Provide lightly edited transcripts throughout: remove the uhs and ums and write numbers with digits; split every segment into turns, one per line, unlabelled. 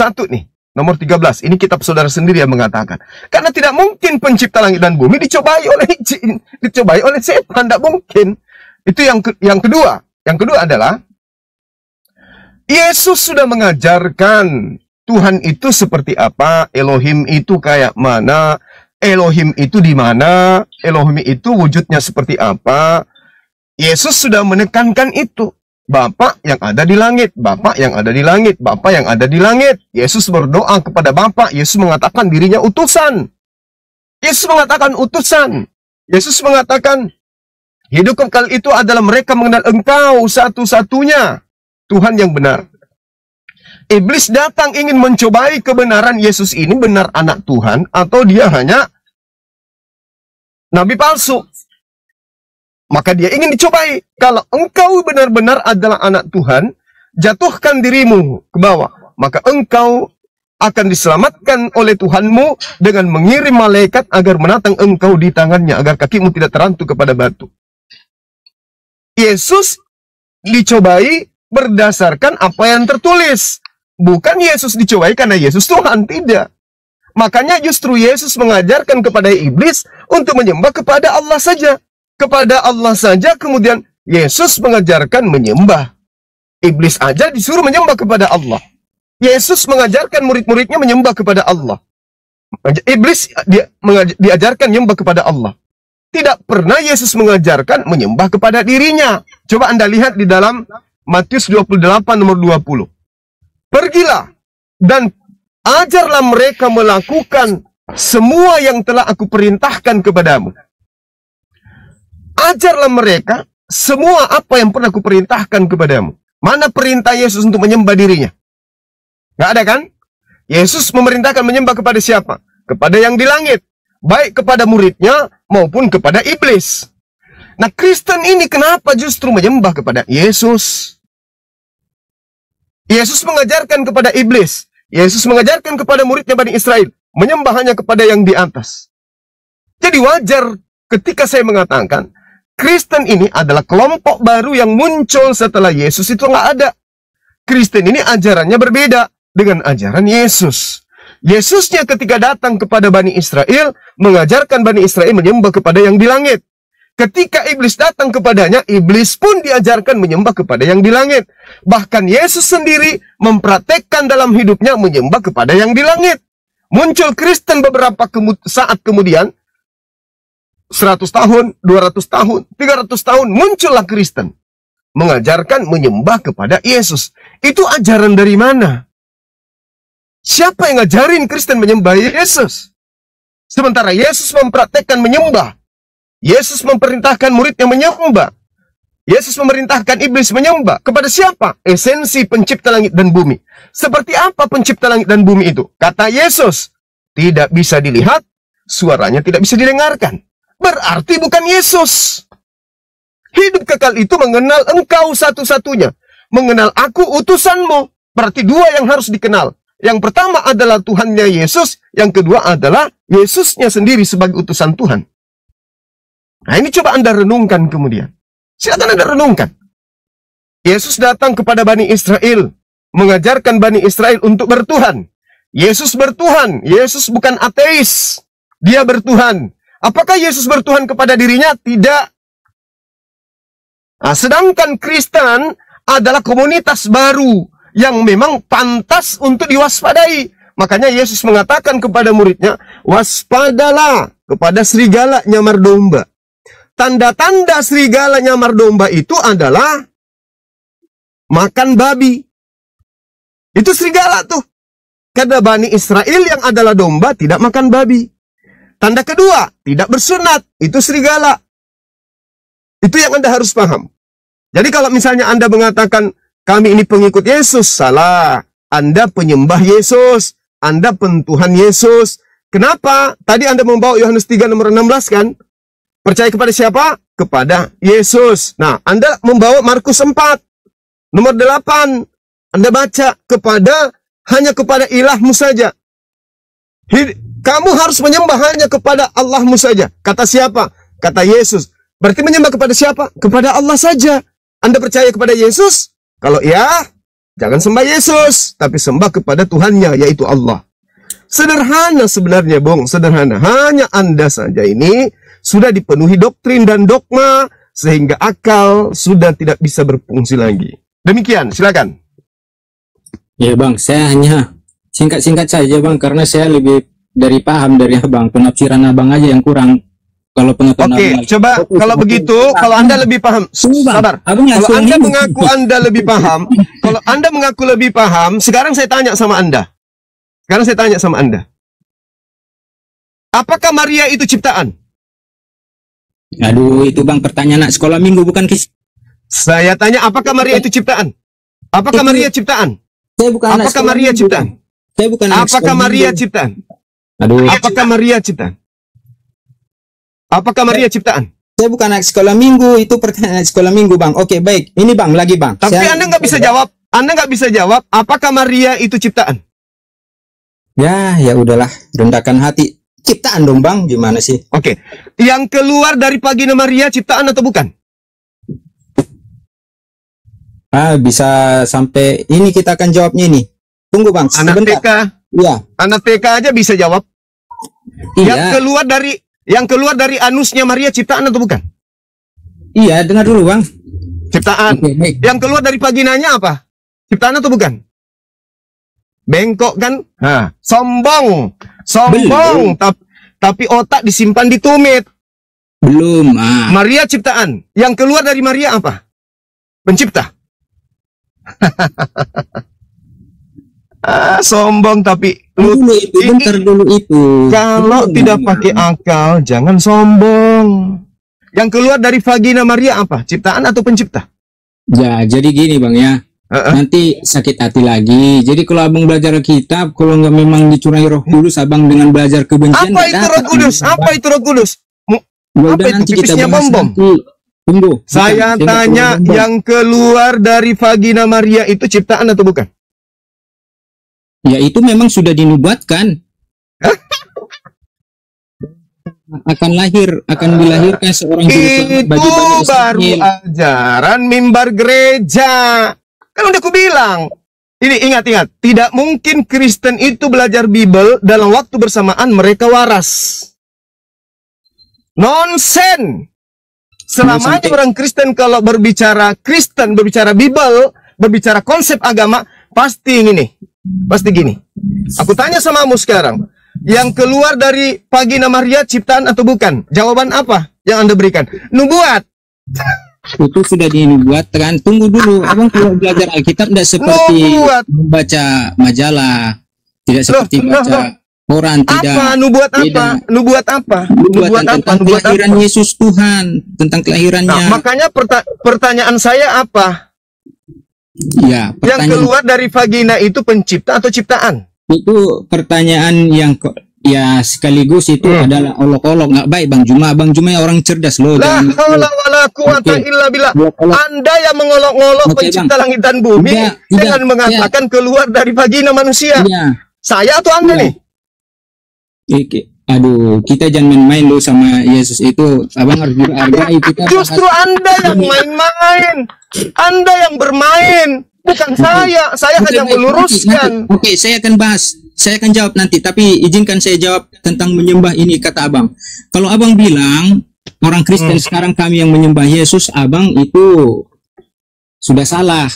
1 nih. Nomor 13. Ini kitab saudara sendiri yang mengatakan. Karena tidak mungkin pencipta langit dan bumi dicobai oleh setan. Tidak mungkin. Itu yang kedua. Yang kedua adalah Yesus sudah mengajarkan Tuhan itu seperti apa, Elohim itu kayak mana, Elohim itu di mana, Elohim itu wujudnya seperti apa. Yesus sudah menekankan itu. Bapa yang ada di langit, Bapa yang ada di langit, Bapa yang ada di langit. Yesus berdoa kepada Bapa. Yesus mengatakan dirinya utusan. Yesus mengatakan utusan. Yesus mengatakan hidup kekal itu adalah mereka mengenal Engkau satu-satunya Tuhan yang benar. Iblis datang ingin mencobai kebenaran Yesus ini benar anak Tuhan atau dia hanya nabi palsu. Maka dia ingin dicobai. Kalau engkau benar-benar adalah anak Tuhan, jatuhkan dirimu ke bawah. Maka engkau akan diselamatkan oleh Tuhanmu dengan mengirim malaikat agar menatang engkau di tangannya, agar kakimu tidak terantuk kepada batu. Yesus dicobai berdasarkan apa yang tertulis. Bukan Yesus dicobai karena Yesus Tuhan, tidak. Makanya justru Yesus mengajarkan kepada iblis untuk menyembah kepada Allah saja. Kepada Allah saja, kemudian Yesus mengajarkan menyembah. Iblis aja disuruh menyembah kepada Allah. Yesus mengajarkan murid-muridnya menyembah kepada Allah. Iblis diajarkan menyembah kepada Allah. Tidak pernah Yesus mengajarkan menyembah kepada dirinya. Coba Anda lihat di dalam Matius 28 nomor 20. Pergilah dan ajarlah mereka melakukan semua yang telah aku perintahkan kepadamu. Ajarlah mereka semua apa yang pernah aku perintahkan kepadamu. Mana perintah Yesus untuk menyembah dirinya? Nggak ada kan? Yesus memerintahkan menyembah kepada siapa? Kepada yang di langit. Baik kepada muridnya maupun kepada iblis. Nah, Kristen ini kenapa justru menyembah kepada Yesus? Yesus mengajarkan kepada iblis. Yesus mengajarkan kepada muridnya Bani Israel. Menyembah hanya kepada yang di atas. Jadi wajar ketika saya mengatakan Kristen ini adalah kelompok baru yang muncul setelah Yesus itu nggak ada. Kristen ini ajarannya berbeda dengan ajaran Yesus. Yesusnya ketika datang kepada Bani Israel, mengajarkan Bani Israel menyembah kepada yang di langit. Ketika iblis datang kepadanya, iblis pun diajarkan menyembah kepada yang di langit. Bahkan Yesus sendiri mempraktekkan dalam hidupnya menyembah kepada yang di langit. Muncul Kristen beberapa saat kemudian, 100 tahun, 200 tahun, 300 tahun, muncullah Kristen. Mengajarkan menyembah kepada Yesus. Itu ajaran dari mana? Siapa yang ngajarin Kristen menyembah Yesus? Sementara Yesus mempraktekkan menyembah. Yesus memerintahkan muridnya menyembah. Yesus memerintahkan iblis menyembah. Kepada siapa? Esensi pencipta langit dan bumi. Seperti apa pencipta langit dan bumi itu? Kata Yesus, tidak bisa dilihat, suaranya tidak bisa didengarkan. Berarti bukan Yesus. Hidup kekal itu mengenal engkau satu-satunya. Mengenal aku utusanmu. Berarti dua yang harus dikenal. Yang pertama adalah Tuhannya Yesus. Yang kedua adalah Yesusnya sendiri sebagai utusan Tuhan. Nah, ini coba Anda renungkan kemudian. Silakan Anda renungkan. Yesus datang kepada Bani Israel. Mengajarkan Bani Israel untuk bertuhan. Yesus bertuhan. Yesus bukan ateis. Dia bertuhan. Apakah Yesus bertuhan kepada dirinya? Tidak. Nah, sedangkan Kristen adalah komunitas baru yang memang pantas untuk diwaspadai. Makanya Yesus mengatakan kepada muridnya, waspadalah kepada serigala nyamar domba. Tanda-tanda serigala nyamar domba itu adalah makan babi. Itu serigala tuh. Karena Bani Israel yang adalah domba tidak makan babi. Tanda kedua, tidak bersunat. Itu serigala. Itu yang Anda harus paham. Jadi kalau misalnya Anda mengatakan, kami ini pengikut Yesus, salah. Anda penyembah Yesus. Anda pentuhan Yesus. Kenapa? Tadi Anda membawa Yohanes 3 nomor 16 kan? Percaya kepada siapa? Kepada Yesus. Nah, Anda membawa Markus 4 nomor 8. Anda baca hanya kepada ilahmu saja. Kamu harus menyembah hanya kepada Allahmu saja. Kata siapa? Kata Yesus. Berarti menyembah kepada siapa? Kepada Allah saja. Anda percaya kepada Yesus? Kalau ya, Jangan sembah Yesus, tapi sembah kepada Tuhannya, yaitu Allah. Sederhana sebenarnya, Bung, sederhana. Hanya Anda saja ini sudah dipenuhi doktrin dan dogma, sehingga akal sudah tidak bisa berfungsi lagi. Demikian, silakan.
Ya Bang, saya hanya singkat-singkat saja Bang, karena saya lebih dari paham dari Abang. Penafsiran Abang aja yang kurang. Kalau pengetahuan
Oke, coba kalau begitu, kalau Anda lebih paham, sabar. Kalau Anda mengaku Anda lebih paham, kalau Anda mengaku lebih paham, sekarang saya tanya sama Anda. Sekarang saya tanya sama Anda. Apakah Maria itu ciptaan?
Aduh, itu Bang pertanyaan anak sekolah minggu bukan Kis.
Saya tanya, apakah Maria itu ciptaan? Apakah Maria ciptaan?
Saya bukan anak
Apakah Maria ciptaan?
Saya bukan anak
Apakah Maria ciptaan?
Aduh,
Apakah Maria ciptaan? Apakah Maria ciptaan?
saya bukan anak sekolah minggu, itu pertanyaan sekolah minggu Bang. Oke, baik. Ini Bang, lagi Bang.
Tapi Anda nggak bisa jawab. Anda nggak bisa jawab, apakah Maria itu ciptaan?
Ya udahlah, rendahkan hati. Ciptaan dong Bang, gimana sih?
Oke. Yang keluar dari vagina Maria ciptaan atau bukan?
Bisa sampai ini kita akan jawabnya ini. Tunggu Bang,
Anak TK.
Iya.
Anak TK aja bisa jawab.
Iya.
Yang keluar dari anusnya Maria ciptaan atau bukan?
Iya, dengar dulu Bang.
Ciptaan.
Oke, baik.
Yang keluar dari vaginanya apa? Ciptaan atau bukan? Bengkok kan? Sombong. Tapi otak disimpan di tumit.
Belum.
Maria ciptaan. Yang keluar dari Maria apa? Pencipta. Sombong tapi
Bentar dulu itu.
Kalau tidak pakai akal, jangan sombong. Yang keluar dari vagina Maria apa? Ciptaan atau pencipta?
Ya, jadi gini Bang ya. Nanti sakit hati lagi. Jadi kalau Abang belajar kitab, kalau nggak memang dicurahi Roh Kudus, Abang dengan belajar kebencian.
Apa itu Roh Kudus? Apa itu Roh Kudus? Apa itu? Pipisnya bom-bom.
Tunggu.
Saya tanya, yang keluar dari vagina Maria itu ciptaan atau bukan?
Ya itu memang sudah dinubuatkan. akan dilahirkan seorang juru selamat bagi Bani
Itu baru
Israel.
ajaran mimbar gereja. Kan udah aku bilang. Ini ingat, tidak mungkin Kristen itu belajar Bible dalam waktu bersamaan mereka waras. Nonsen. Selamanya orang Kristen kalau berbicara Bible, berbicara konsep agama, pasti gini. Aku tanya sama kamu sekarang, yang keluar dari vagina Maria ciptaan atau bukan? Jawaban apa yang Anda berikan? Nubuat.
Itu sudah dinubuatkan. Tunggu dulu, Abang kalau belajar Alkitab tidak seperti membaca majalah, tidak seperti baca koran, tidak.
Apa? Nubuat apa? Nubuat apa?
Tentang kelahiran Yesus Tuhan, tentang kelahirannya.
Makanya pertanyaan saya apa?
Ya,
yang keluar dari vagina itu pencipta atau ciptaan?
Itu pertanyaan yang ya sekaligus itu adalah olok-olok. Nggak baik Bang Juma. Bang Juma orang cerdas loh.
La haula wala quwata illa billah. Anda yang mengolok-olok pencipta langit dan bumi dengan mengatakan keluar dari vagina manusia. Saya atau Anda nih?
Aduh, kita jangan main-main loh sama Yesus itu. Abang harus dihargai.
Justru Anda yang main-main. Anda yang bermain, bukan saya. Saya hanya meluruskan.
Oke, saya akan bahas. Saya akan jawab nanti. Tapi izinkan saya jawab tentang menyembah ini, kata Abang. Kalau Abang bilang orang Kristen sekarang kami yang menyembah Yesus, Abang itu sudah salah.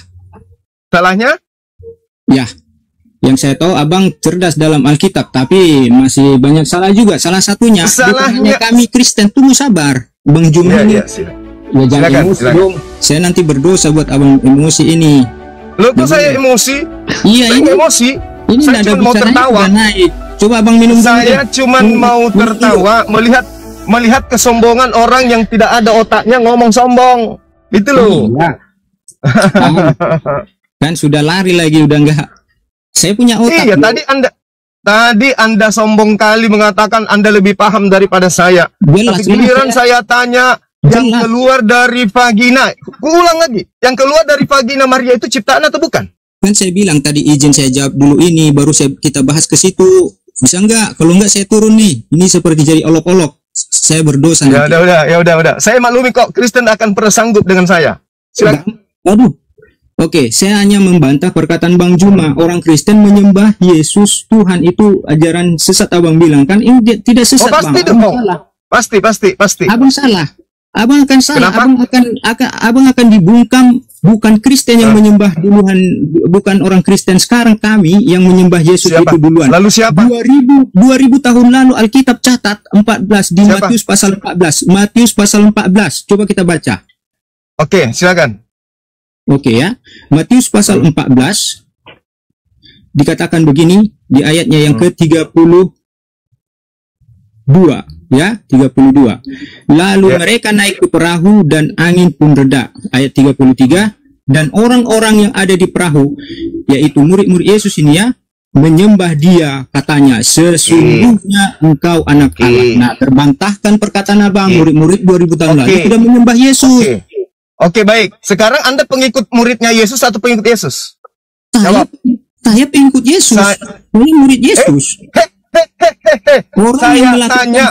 Salahnya?
Ya. Yang saya tahu Abang cerdas dalam Alkitab, tapi masih banyak salah juga. Salah satunya, salahnya kami Kristen. Tunggu sabar, Bang Juma ini. Ya jangan emosi dong. Saya nanti berdosa buat Abang emosi ini.
Loh kok saya emosi?
Iya,
ini emosi.
Ini
saya cuma mau tertawa.
Coba Abang minum dulu.
Saya cuma mau tertawa melihat kesombongan orang yang tidak ada otaknya ngomong sombong. Itu loh.
Iya. Kan sudah lari lagi, udah enggak. Saya punya otak.
Iya, tadi Anda sombong kali mengatakan Anda lebih paham daripada saya. Tapi giliran saya tanya yang keluar dari vagina, ulang lagi. Yang keluar dari vagina Maria itu ciptaan atau bukan?
Kan saya bilang tadi izin saya jawab dulu ini, baru kita bahas ke situ. Bisa enggak? Kalau enggak saya turun nih. Ini seperti jadi olok-olok. Saya berdosa.
Ya udah. Saya maklumi kok Kristen akan pernah sanggup dengan saya. Silakan.
Aduh. Oke, saya hanya membantah perkataan Bang Juma. Orang Kristen menyembah Yesus Tuhan itu ajaran sesat. Abang bilang kan ini tidak sesat,
pasti
Bang.
Abang salah. Pasti.
Abang salah. Abang akan salah.
Kenapa?
Abang akan dibungkam. Bukan Kristen yang menyembah duluan, bukan orang Kristen sekarang, kami yang menyembah Yesus itu duluan.
Lalu siapa?
2000 tahun lalu Alkitab catat 14 di siapa? Matius pasal 14. Matius pasal 14. Coba kita baca.
Oke, silakan.
Oke ya. Matius pasal 14 dikatakan begini di ayatnya yang ke-32 ya, 32. Lalu mereka naik ke perahu dan angin pun reda. Ayat 33. Dan orang-orang yang ada di perahu, yaitu murid-murid Yesus ini ya, menyembah dia, katanya, sesungguhnya engkau anak Allah. Nah, terbantahkan perkataan Abang, murid-murid 2000 tahun lalu sudah menyembah Yesus.
Oke, baik. Sekarang Anda pengikut muridnya Yesus atau pengikut Yesus?
Saya pengikut Yesus. Saya murid Yesus.
Saya tanya,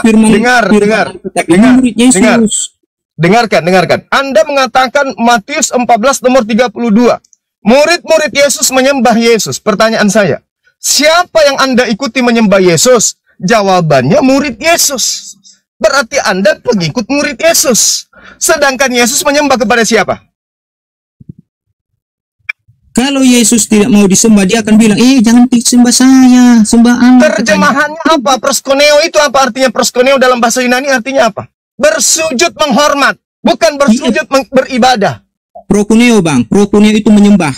dengarkan. Anda mengatakan Matius 14 nomor 32. Murid-murid Yesus menyembah Yesus. Pertanyaan saya, siapa yang Anda ikuti menyembah Yesus? Jawabannya murid Yesus. Berarti Anda pengikut murid Yesus. Sedangkan Yesus menyembah kepada siapa?
Kalau Yesus tidak mau disembah, dia akan bilang, jangan sembah saya, sembah Allah.
Terjemahannya apa? Proskuneo itu apa artinya? Proskuneo dalam bahasa Yunani artinya apa? Bersujud menghormat, bukan bersujud beribadah.
Prokuneo, Bang. Prokuneo itu menyembah.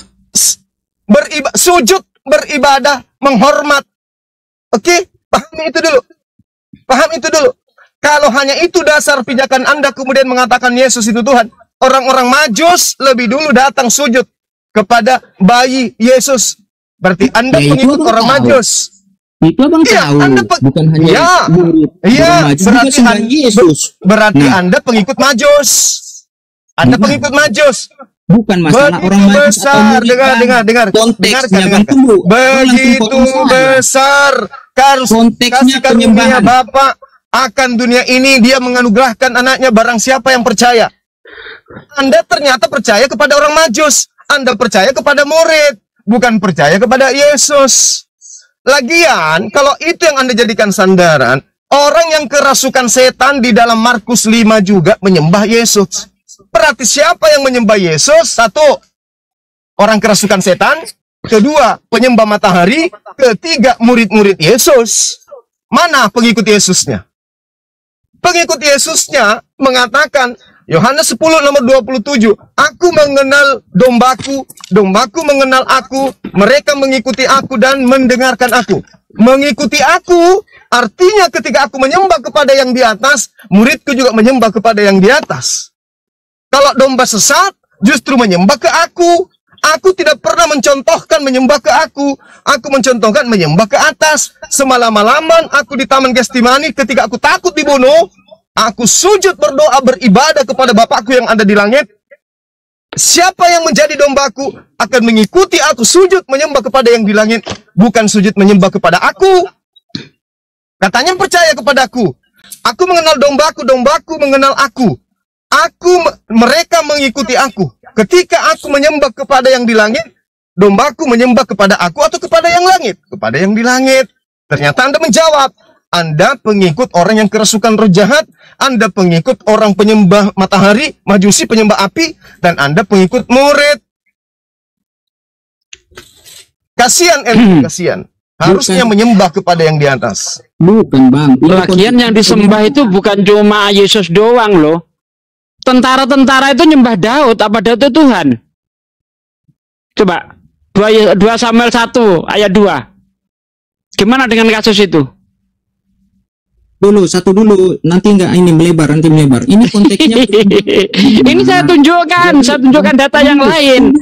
Sujud, beribadah, menghormat. Oke? Paham itu dulu. Kalau hanya itu dasar pijakan Anda kemudian mengatakan Yesus itu Tuhan, orang-orang Majus lebih dulu datang sujud kepada bayi Yesus. Berarti Anda pengikut orang Majus.
Itu Abang tahu. Bukan hanya
berarti Anda pengikut Majus. Anda pengikut Majus.
Bukan masalah orang Majus atau
dengar. Begitu besar kasih karunia Bapa akan dunia ini, dia menganugerahkan anaknya barang siapa yang percaya. Anda ternyata percaya kepada orang Majus. Anda percaya kepada murid, bukan percaya kepada Yesus. Lagian, kalau itu yang Anda jadikan sandaran, orang yang kerasukan setan di dalam Markus 5 juga menyembah Yesus. Berarti siapa yang menyembah Yesus? Satu, orang kerasukan setan. Kedua, penyembah matahari. Ketiga, murid-murid Yesus. Mana pengikut Yesusnya? Pengikut Yesusnya mengatakan, Yohanes 10 nomor 27, aku mengenal dombaku, dombaku mengenal aku, mereka mengikuti aku dan mendengarkan aku. Mengikuti aku, artinya ketika aku menyembah kepada yang di atas, muridku juga menyembah kepada yang di atas. Kalau domba sesat, justru menyembah ke aku. Aku tidak pernah mencontohkan menyembah ke aku mencontohkan menyembah ke atas. Semalam-malaman aku di Taman Getsemani ketika aku takut dibunuh, aku sujud berdoa beribadah kepada Bapakku yang ada di langit. Siapa yang menjadi dombaku akan mengikuti aku sujud menyembah kepada yang di langit, bukan sujud menyembah kepada aku. Katanya percaya kepadaku. Aku mengenal dombaku, dombaku mengenal aku. Mereka mengikuti aku. Ketika aku menyembah kepada yang di langit, dombaku menyembah kepada aku atau kepada yang langit? Kepada yang di langit. Ternyata Anda menjawab, Anda pengikut orang yang kerasukan roh jahat, Anda pengikut orang penyembah matahari, Majusi penyembah api, dan Anda pengikut murid. Kasihan, kasihan. Harusnya menyembah kepada yang di atas.
Bukan, Bang.
Lagian yang disembah itu bukan cuma Yesus doang loh. Tentara-tentara itu nyembah Daud, apa Daud itu Tuhan? Coba 2 Samuel 1 ayat 2. Gimana dengan kasus itu?
Dulu nanti nanti melebar. Ini konteksnya.
Ini saya tunjukkan data yang lain.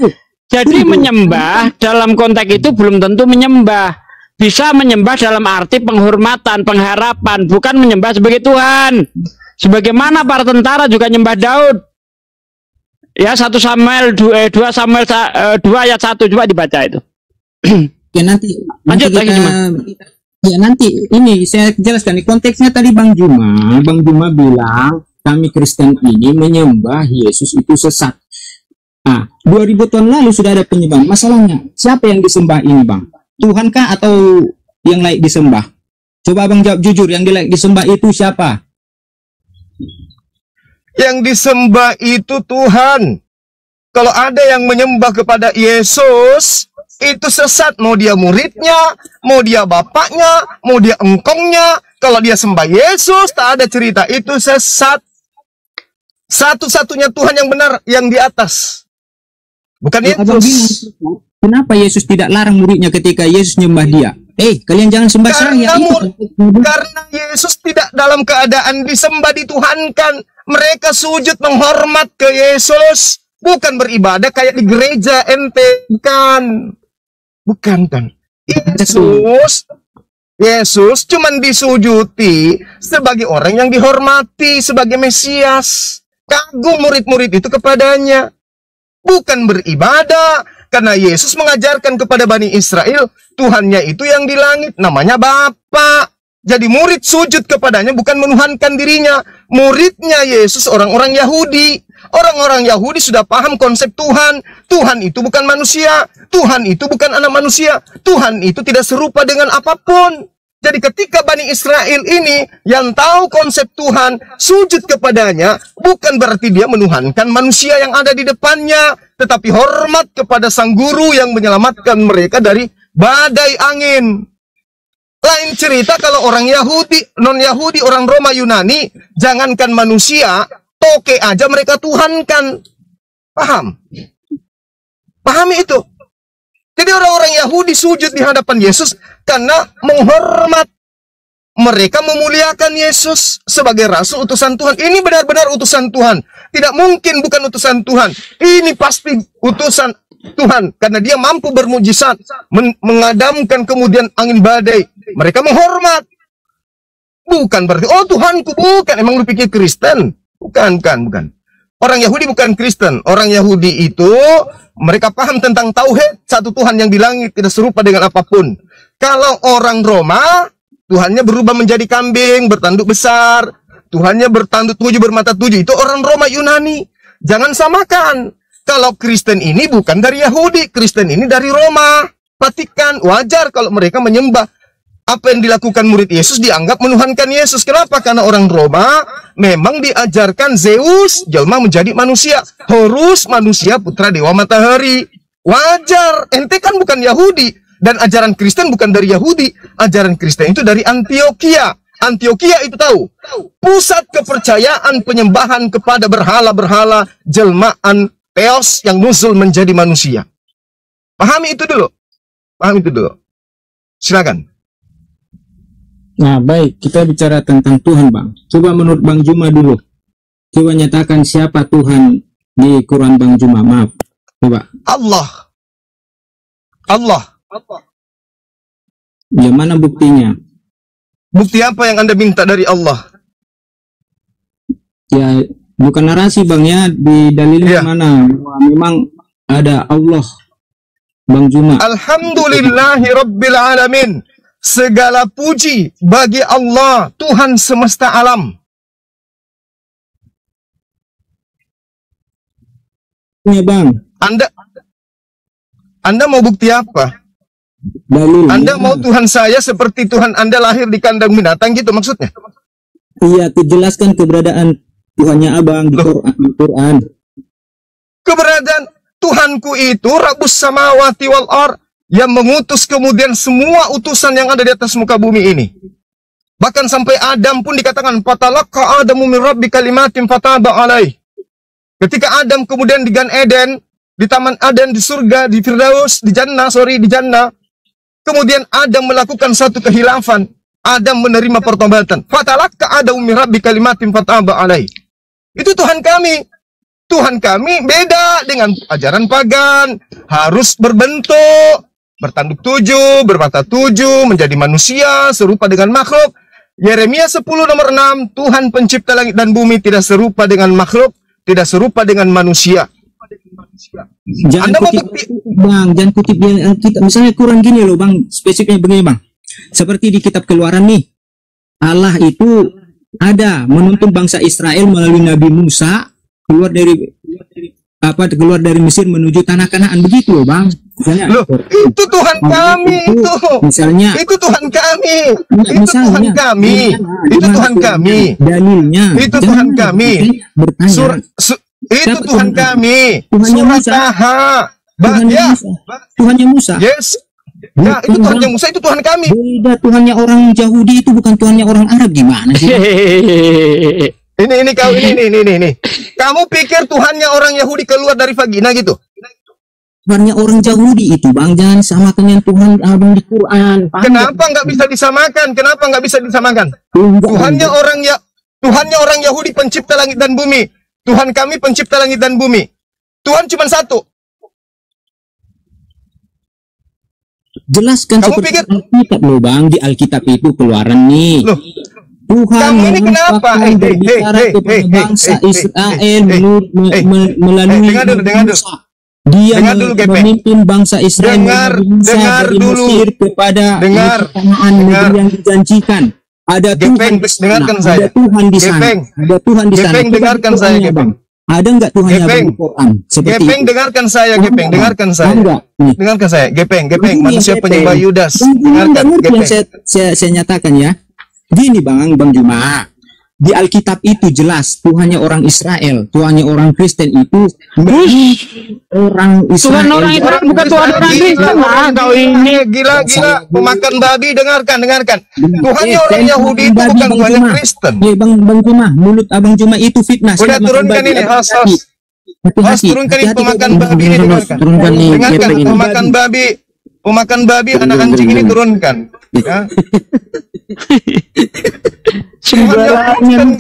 Jadi menyembah dalam konteks itu belum tentu menyembah. Bisa menyembah dalam arti penghormatan, pengharapan, bukan menyembah sebagai Tuhan. Sebagaimana para tentara juga nyembah Daud. Ya, 1 Samuel 2 Samuel 2 ayat 1, coba dibaca itu.
Ya nanti
lanjut lagi
nanti ini saya jelaskan. Konteksnya tadi Bang Juma bilang kami Kristen ini menyembah Yesus itu sesat. Nah, 2000 tahun lalu sudah ada penyembahan. Masalahnya, siapa yang disembah ini, Bang? Tuhankah atau yang layak disembah? Coba Abang jawab jujur, yang layak disembah itu siapa?
Yang disembah itu Tuhan. Kalau ada yang menyembah kepada Yesus, itu sesat. Mau dia muridnya, mau dia bapaknya, mau dia engkongnya. Kalau dia sembah Yesus, tak ada cerita. Itu sesat. Satu-satunya Tuhan yang benar, yang di atas. Bukan Yesus.
Kenapa Yesus tidak larang muridnya ketika Yesus nyembah dia? Kalian jangan sembah saya.
Karena Yesus tidak dalam keadaan disembah, dituhankan. Mereka sujud menghormat ke Yesus. Bukan beribadah kayak di gereja ente. Bukan kan. Yesus cuman disujuti sebagai orang yang dihormati, sebagai Mesias. Kagum murid-murid itu kepadanya. Bukan beribadah, karena Yesus mengajarkan kepada Bani Israel, Tuhannya itu yang di langit, namanya Bapa. Jadi murid sujud kepadanya bukan menuhankan dirinya. Muridnya Yesus orang-orang Yahudi. Orang-orang Yahudi sudah paham konsep Tuhan. Tuhan itu bukan manusia. Tuhan itu bukan anak manusia. Tuhan itu tidak serupa dengan apapun. Jadi ketika Bani Israel ini yang tahu konsep Tuhan, sujud kepadanya, bukan berarti dia menuhankan manusia yang ada di depannya, tetapi hormat kepada sang guru yang menyelamatkan mereka dari badai angin. Lain cerita kalau orang Yahudi, non-Yahudi, orang Roma, Yunani, jangankan manusia, toke aja mereka tuhankan. Paham? Pahami itu. Jadi orang-orang Yahudi sujud di hadapan Yesus karena menghormat. Mereka memuliakan Yesus sebagai rasul utusan Tuhan. Ini benar-benar utusan Tuhan. Tidak mungkin bukan utusan Tuhan. Ini pasti utusan Tuhan. Karena dia mampu bermujizat. Mengadamkan kemudian angin badai. Mereka menghormat. Bukan berarti, oh Tuhanku, bukan. Emang lu pikir Kristen? Bukan. Orang Yahudi bukan Kristen. Orang Yahudi itu mereka paham tentang tauhid, satu Tuhan yang di langit, tidak serupa dengan apapun. Kalau orang Roma, Tuhannya berubah menjadi kambing, bertanduk besar. Tuhannya bertanduk 7, bermata 7. Itu orang Roma, Yunani. Jangan samakan. Kalau Kristen ini bukan dari Yahudi, Kristen ini dari Roma. Vatikan, wajar kalau mereka menyembah. Apa yang dilakukan murid Yesus dianggap menuhankan Yesus. Kenapa? Karena orang Roma memang diajarkan Zeus, jelma menjadi manusia. Horus, manusia, putra dewa matahari. Wajar. Ente kan bukan Yahudi. Dan ajaran Kristen bukan dari Yahudi. Ajaran Kristen itu dari Antioquia. Antioquia itu tahu. Pusat kepercayaan penyembahan kepada berhala-berhala, jelmaan Theos yang nuzul menjadi manusia. Pahami itu dulu. Silakan.
Nah, baik, kita bicara tentang Tuhan, Bang. Coba menurut Bang Juma dulu. Coba nyatakan siapa Tuhan di Quran Bang Juma. Maaf. Coba.
Allah.
Ya, mana buktinya?
Bukti apa yang Anda minta dari Allah?
Ya, bukan narasi, Bang, ya. Di dalilnya mana? Bahwa memang ada Allah, Bang Juma.
Alhamdulillahi Rabbil Alamin. Segala puji bagi Allah, Tuhan semesta alam.
Ya, Bang.
Anda mau bukti apa?
Dalil.
Anda mau Tuhan saya seperti Tuhan Anda lahir di kandang binatang gitu maksudnya?
Iya, jelaskan keberadaan Tuhannya Abang di Quran.
Keberadaan Tuhanku itu Rabbus samawati wal ard, yang mengutus kemudian semua utusan yang ada di atas muka bumi ini. Bahkan sampai Adam pun dikatakan fatalaqqa Adamu min rabbi kalimatin fataba alaih. Ketika Adam kemudian di Gan Eden, di Taman Aden, di surga, di Firdaus, di Jannah, kemudian Adam melakukan satu kehilafan. Adam menerima pertobatan. Fatalaqqa Adamu min rabbi kalimatin fataba alaih. Itu Tuhan kami. Tuhan kami beda dengan ajaran pagan. Harus berbentuk, bertanduk 7, bermata 7, menjadi manusia, serupa dengan makhluk. Yeremia 10 nomor 6, Tuhan pencipta langit dan bumi tidak serupa dengan makhluk, tidak serupa dengan manusia.
Jangan kutip dia, kita misalnya Quran gini loh, Bang, spesifiknya begini, Bang. Seperti di kitab Keluaran nih, Allah itu ada menuntun bangsa Israel melalui Nabi Musa keluar dari keluar dari Mesir menuju tanah Kanaan, begitu loh Bang. Misalnya,
loh, itu Tuhan kami itu.
Misalnya
itu Tuhan kami. Itu
misalnya,
Tuhan kami. Itu Tuhan kami.
Dalilnya.
Itu Tuhan kami.
Bertanya.
Itu Tuhan kami.
Tuhannya
Surat
Musa.
Taha.
Tuhannya Musa. Tuhannya Musa.
Yes. Ya, itu Tuhannya Musa, itu Tuhan kami.
Beda, Tuhannya orang Yahudi itu bukan Tuhannya orang Arab, gimana sih?
Ini kau ini. Kamu pikir Tuhannya orang Yahudi keluar dari vagina gitu?
Tuhannya orang Yahudi itu Bang, jangan samakan dengan Tuhan Abang di Quran.
Kenapa nggak bisa disamakan? Kenapa nggak bisa disamakan? Tuhannya orang Yahudi pencipta langit dan bumi. Tuhan kami pencipta langit dan bumi. Tuhan cuma satu.
Jelaskan
kamu
seperti
pikir
Alkitab loh Bang, di Alkitab itu keluaran nih.
Loh,
Tuhan
kamu ini kenapa?
berbicara kepada bangsa Israel melalui Musa. Dia memimpin bangsa Israel
dengar dulu
Mesir kepada Kanaan, negeri yang dijanjikan. Ada Tuhan di sana. Ada Tuhan di sana. Ada Tuhan di sana.
Dengarkan saya, Gepeng.
Ada nggak Tuhannya dalam Quran?
Gepeng, dengarkan saya, Gepeng, dengarkan saya. Dengarkan saya, Gepeng, manusia penyembah Yudas. Dengarkan, Gepeng.
Saya nyatakan ya. Gini Bang Juma. Di Alkitab itu jelas Tuhannya orang Israel, Tuhannya orang Kristen itu orang Israel.
Tuhan orang Israel bukan Tuhan orang Kristen. Kau ini
gila pemakan babi. Dengarkan. Tuhannya orang Yahudi itu bukan Tuhannya Kristen.
Bang Juma, mulut Abang Juma itu fitnah.
Udah turunkan ini, host. Turunkan ini pemakan babi ini, dengarkan. Dengarkan pemakan babi anak anjing ini turunkan. Ya.
Sembarangan.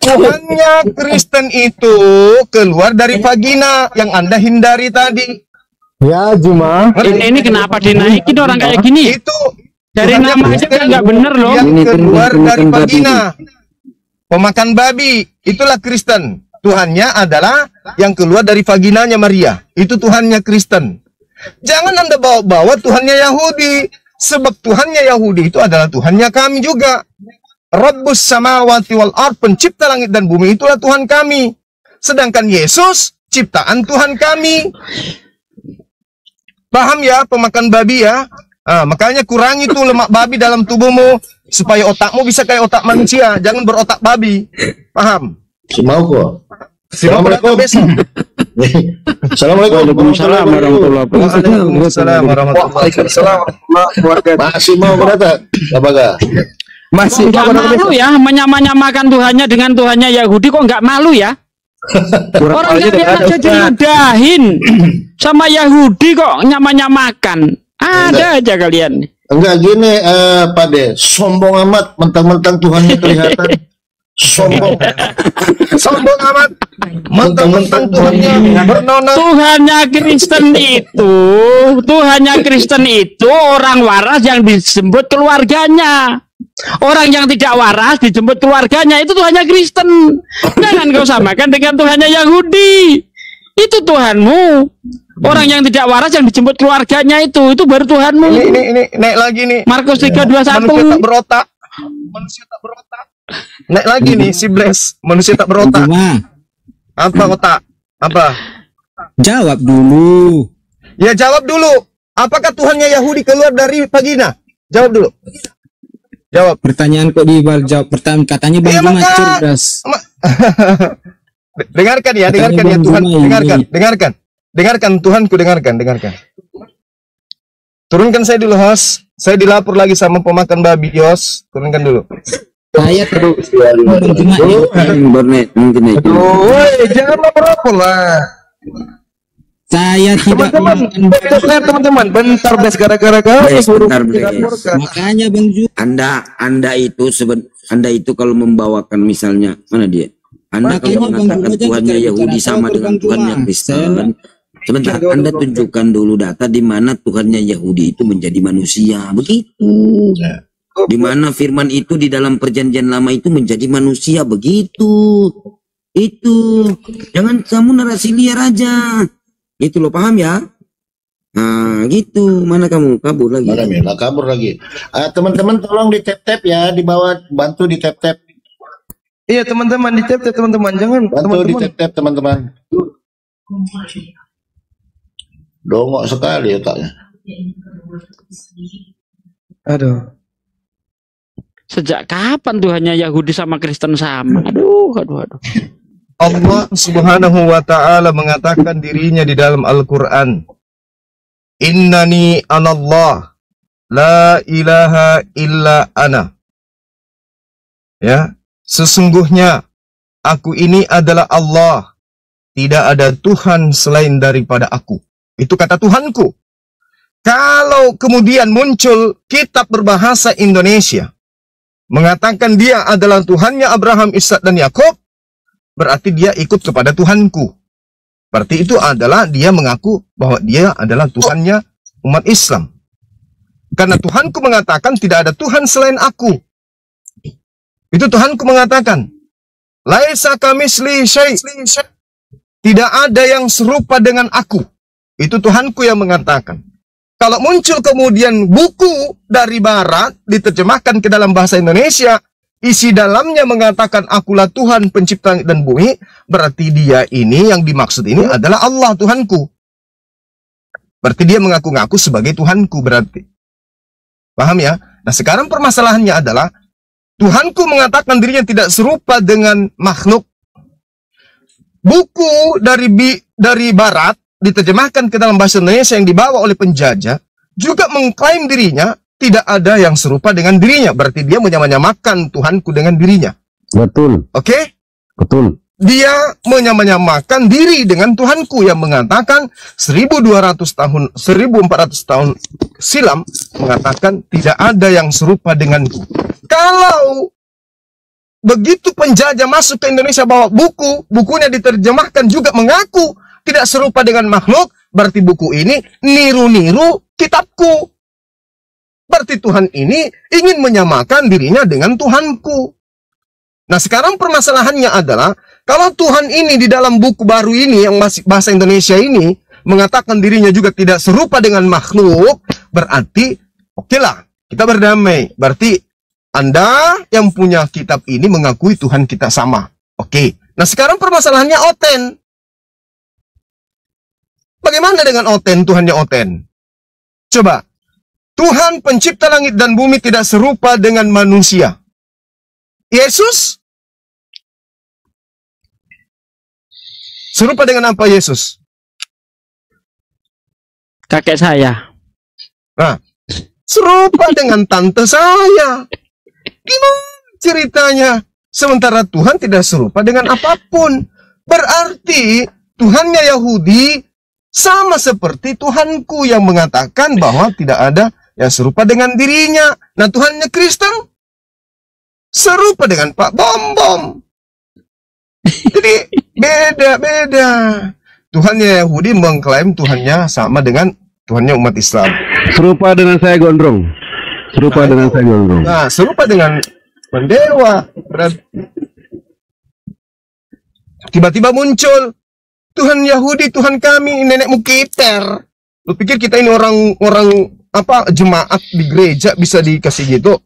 Tuhannya Kristen itu keluar dari vagina yang Anda hindari tadi.
Ya, Juma.
Ini kenapa dinaikin orang kayak gini?
Itu
dari nama aja kan nggak bener loh.
Yang keluar dari vagina. Pemakan babi, itulah Kristen. Tuhannya adalah yang keluar dari vaginanya Maria. Itu Tuhannya Kristen. Jangan Anda bawa-bawa Tuhannya Yahudi. Sebab Tuhannya Yahudi itu adalah Tuhannya kami juga. Rabbus samawati wal ard, pencipta langit dan bumi, itulah Tuhan kami. Sedangkan Yesus ciptaan Tuhan kami. Paham ya, pemakan babi ya? Makanya kurangi tuh lemak babi dalam tubuhmu supaya otakmu bisa kayak otak manusia, jangan berotak babi. Paham?
Mau kok.
Assalamualaikum.
Assalamualaikum
warahmatullahi wabarakatuh.
Waalaikumsalam warahmatullahi wabarakatuh.
Masih mau berkata? Apakah?
Masih
nggak malu ya menyamakan Tuhannya dengan Tuhannya Yahudi, kok nggak malu ya? Orang yang aja diudahin sama Yahudi kok nyamakan. Ada aja kalian.
Enggak gini Pak De, sombong amat mentang-mentang Tuhannya kelihatan. Sombong
amat mentang-mentang Tuhannya bernona.
Tuhannya Kristen itu orang waras yang disebut keluarganya. Orang yang tidak waras dijemput keluarganya, itu Tuhannya Kristen. Jangan kau samakan dengan Tuhannya Yahudi. Itu Tuhanmu. Orang yang tidak waras yang dijemput keluarganya itu baru Tuhanmu.
Ini naik lagi nih.
Markus 3:21.
Manusia tak berotak. Naik lagi nih si Bless. Manusia tak berotak. Apa otak? Apa?
Jawab dulu.
Ya jawab dulu. Apakah Tuhannya Yahudi keluar dari vagina? Jawab dulu. Jawab.
Pertanyaan kok dijawab pertanyaan, katanya Bang Juma cerdas.
Dengarkan ya Tuhan. Dengarkan Tuhanku, dengarkan. Turunkan saya dulu, host. Saya dilapor lagi sama pemakan babi, host. Turunkan dulu.
Saya terus Bang Juma
jangan lapor lah.
Saya tidak
teman-teman. Bentar, Bes, gara-gara
makanya Bang Juma.
Anda itu kalau membawakan misalnya mana dia? Anda kalau mengatakan Tuhannya Yahudi sama dengan Tuhannya Kristen. Sebentar, Anda tunjukkan dulu data di mana Tuhannya Yahudi itu menjadi manusia, begitu. Di mana firman itu di dalam perjanjian lama itu menjadi manusia, begitu. Itu. Jangan kamu narasi liar aja. Itu loh, paham ya? Nah, gitu. Mana kamu? Kabur lagi.
Mana Mela kabur lagi. Teman-teman tolong di tap-tap ya, di bawah, bantu di tap-tap.
Iya teman-teman, di tap-tap teman-teman, jangan
Bantu
teman-teman.
di tap-tap teman-teman. Dongok sekali otaknya.
Aduh.
Sejak kapan Tuhannya Yahudi sama Kristen sama? Aduh.
Allah Subhanahu wa ta'ala mengatakan dirinya di dalam Al-Quran, Innani anallah, la ilaha illa ana. Ya, sesungguhnya aku ini adalah Allah, tidak ada Tuhan selain daripada aku. Itu kata Tuhanku. Kalau kemudian muncul kitab berbahasa Indonesia mengatakan dia adalah Tuhannya Abraham, Ishak dan Yakub, berarti dia ikut kepada Tuhanku. Berarti itu adalah dia mengaku bahwa dia adalah Tuhannya umat Islam. Karena Tuhanku mengatakan tidak ada Tuhan selain aku. Itu Tuhanku mengatakan, Laisa kamisli syai'. Tidak ada yang serupa dengan aku. Itu Tuhanku yang mengatakan. Kalau muncul kemudian buku dari barat diterjemahkan ke dalam bahasa Indonesia, isi dalamnya mengatakan akulah Tuhan pencipta langit dan bumi, berarti dia ini yang dimaksud ini adalah Allah Tuhanku. Berarti dia mengaku-ngaku sebagai Tuhanku berarti. Paham ya? Nah sekarang permasalahannya adalah Tuhanku mengatakan dirinya tidak serupa dengan makhluk. Buku dari barat diterjemahkan ke dalam bahasa Indonesia yang dibawa oleh penjajah juga mengklaim dirinya tidak ada yang serupa dengan dirinya. Berarti dia menyamakan Tuhanku dengan dirinya.
Betul.
Oke?
Betul.
Dia menyamakan diri dengan Tuhanku yang mengatakan 1200 tahun, 1400 tahun silam mengatakan tidak ada yang serupa denganku. Kalau begitu penjajah masuk ke Indonesia bawa bukunya diterjemahkan juga mengaku tidak serupa dengan makhluk, berarti buku ini niru-niru kitabku. Berarti Tuhan ini ingin menyamakan dirinya dengan Tuhanku. Nah sekarang permasalahannya adalah, kalau Tuhan ini di dalam buku baru ini yang masih bahasa Indonesia ini, mengatakan dirinya juga tidak serupa dengan makhluk, berarti okelah, kita berdamai. Berarti Anda yang punya kitab ini mengakui Tuhan kita sama. Oke. Nah sekarang permasalahannya Oten. Bagaimana dengan Oten, Tuhannya Oten? Coba, Tuhan pencipta langit dan bumi tidak serupa dengan manusia. Yesus serupa dengan apa Yesus?
Kakek saya.
Nah, serupa dengan tante saya. Gimana ceritanya? Sementara Tuhan tidak serupa dengan apapun. Berarti Tuhannya Yahudi sama seperti Tuhanku yang mengatakan bahwa tidak ada yang serupa dengan dirinya. Nah Tuhannya Kristen serupa dengan Pak Bom-Bom. Jadi beda-beda. Tuhannya Yahudi mengklaim Tuhannya sama dengan Tuhannya umat Islam.
Serupa dengan saya Gondrong. Serupa dengan saya Gondrong.
Nah, serupa dengan pendewa. Tiba-tiba muncul Tuhan Yahudi, Tuhan kami, nenekmu keter. Lu pikir kita ini orang apa jemaat di gereja bisa dikasih gitu?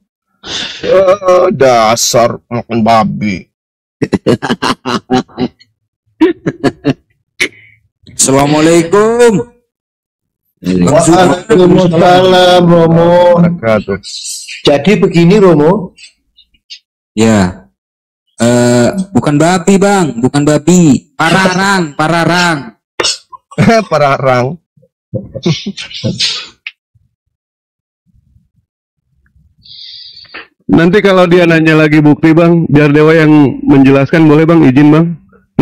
Dasar makan babi.
Assalamualaikum.
Waalaikumsalam Romo. Jadi begini Romo.
Ya. Bukan babi bang, bukan babi. Pararang.
Pararang.
Nanti kalau dia nanya lagi bukti bang, biar Dewa yang menjelaskan, boleh bang, izin bang,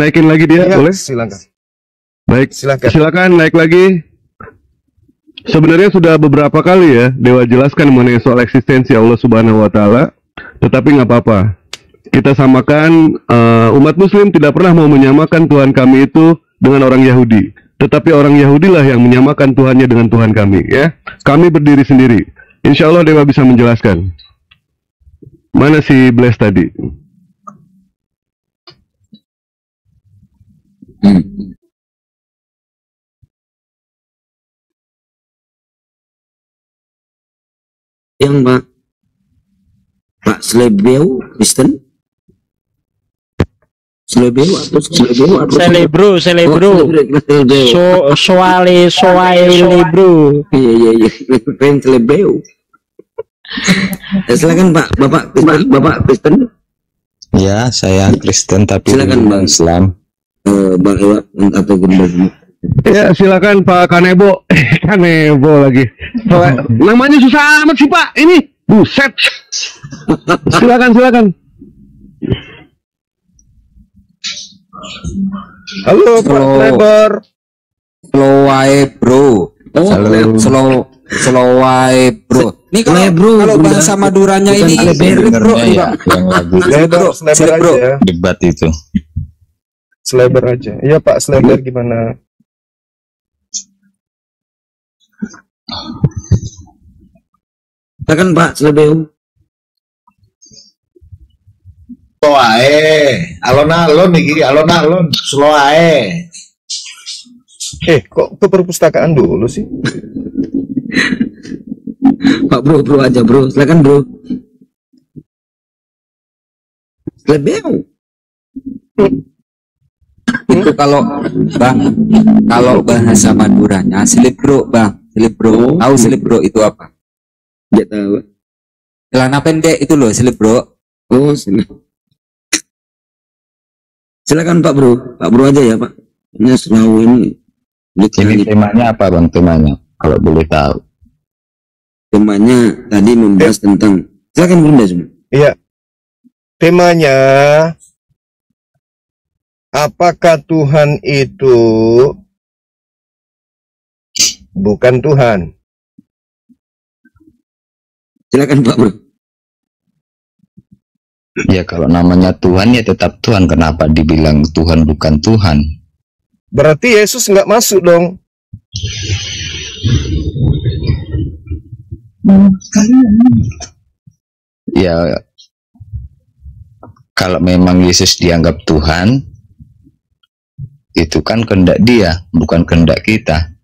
naikin lagi dia,
Ya,
boleh?
silakan.
Baik,
Silakan.
silakan naik lagi. Sebenarnya sudah beberapa kali ya Dewa jelaskan mengenai soal eksistensi Allah Subhanahu Wa Taala, tetapi nggak apa-apa. Kita samakan, umat Muslim tidak pernah mau menyamakan Tuhan kami itu dengan orang Yahudi, tetapi orang Yahudilah yang menyamakan Tuhannya dengan Tuhan kami. Ya, kami berdiri sendiri. Insya Allah Dewa bisa menjelaskan. Mana si Bless tadi?
Yang Pak Slebeu Kristen? Slebeu atau
Selebro. Soale bro.
Iya. Pengen Slebeu. Silakan Pak, Bapak Kristen.
Ya, saya Kristen tapi
silakan Bang
Islam.
Bang Ewa atau Bang.
Ya, silakan Pak Kanebo. Kanebo lagi. Namanya susah amat sih Pak. Ini buset. Silakan.
Halo Pak Kleber.
Slow wae bro. Slow wae bro. Ini kalau bahasa Maduranya ini bro. Yang lagu
Sleber aja.
Debat itu.
Sleber aja. Iya Pak Sleber gimana?
Silakan Pak Slebeu.
Slow ae, alon-alon iki, alon-alon, slow ae.
Kok ke perpustakaan dulu sih?
Pak bro aja bro, silakan bro. Slebeu.
Itu kalau bahasa Maduranya selebro Bang, selebro. Tahu selebro itu apa?
Tidak tahu.
Celana pendek itu loh selebro.
Oh, silakan Pak bro aja ya Pak. Ini selalu
ini temanya apa Bang, temanya kalau boleh tahu?
Temanya tadi membahas tentang, silakan Bunda semua.
Iya. Temanya, apakah Tuhan itu bukan Tuhan?
Silakan Pak bro.
Ya kalau namanya Tuhan ya tetap Tuhan. Kenapa dibilang Tuhan bukan Tuhan?
Berarti Yesus nggak masuk dong.
Ya kalau memang Yesus dianggap Tuhan, itu kan kehendak Dia, bukan kehendak kita.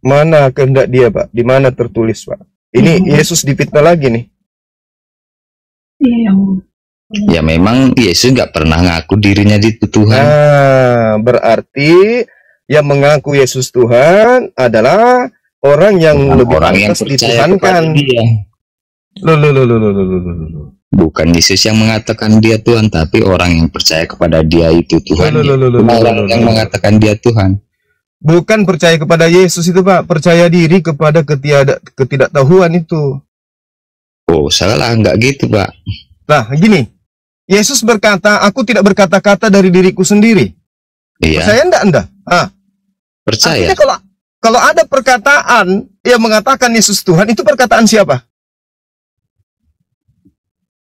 Mana kehendak Dia Pak? Di mana tertulis Pak? Ini Yesus difitnah lagi nih.
Ya memang Yesus nggak pernah ngaku dirinya itu Tuhan.
Nah, berarti yang mengaku Yesus Tuhan adalah orang yang lebih dituhankan. Loh.
Bukan Yesus yang mengatakan dia Tuhan, tapi orang yang percaya kepada dia itu Tuhan. Orang yang mengatakan dia Tuhan.
Bukan percaya kepada Yesus itu Pak, percaya diri kepada ketidaktahuan itu.
Oh, salah, nggak gitu Pak.
Nah, gini. Yesus berkata, aku tidak berkata-kata dari diriku sendiri.
Iya.
Percaya enggak Anda?
Percaya.
Artinya kalau ada perkataan yang mengatakan Yesus Tuhan, itu perkataan siapa?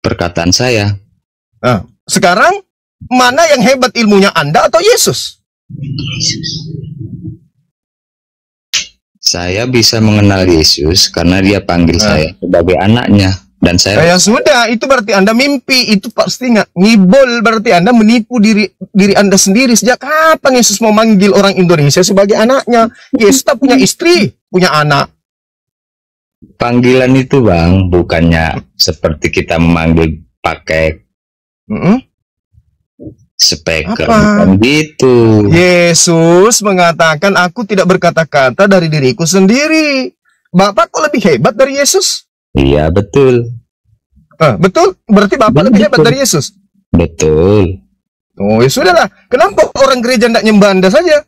Perkataan saya.
Nah, sekarang mana yang hebat ilmunya Anda atau Yesus?
Saya bisa mengenal Yesus karena dia panggil saya sebagai anaknya. Dan saya
sudah, itu berarti Anda mimpi, itu pasti nggak ngibul, berarti Anda menipu diri Anda sendiri. Sejak kapan Yesus mau manggil orang Indonesia sebagai anaknya? Yesus tak punya istri, punya anak.
Panggilan itu Bang, bukannya seperti kita memanggil pakai speaker, bukan gitu.
Yesus mengatakan, aku tidak berkata-kata dari diriku sendiri. Bapak kok lebih hebat dari Yesus?
Iya betul.
Betul? Berarti Bapak lebih hebat dari Yesus?
Betul.
Oh ya sudahlah. Kenapa orang gereja tidak nyembah Anda saja?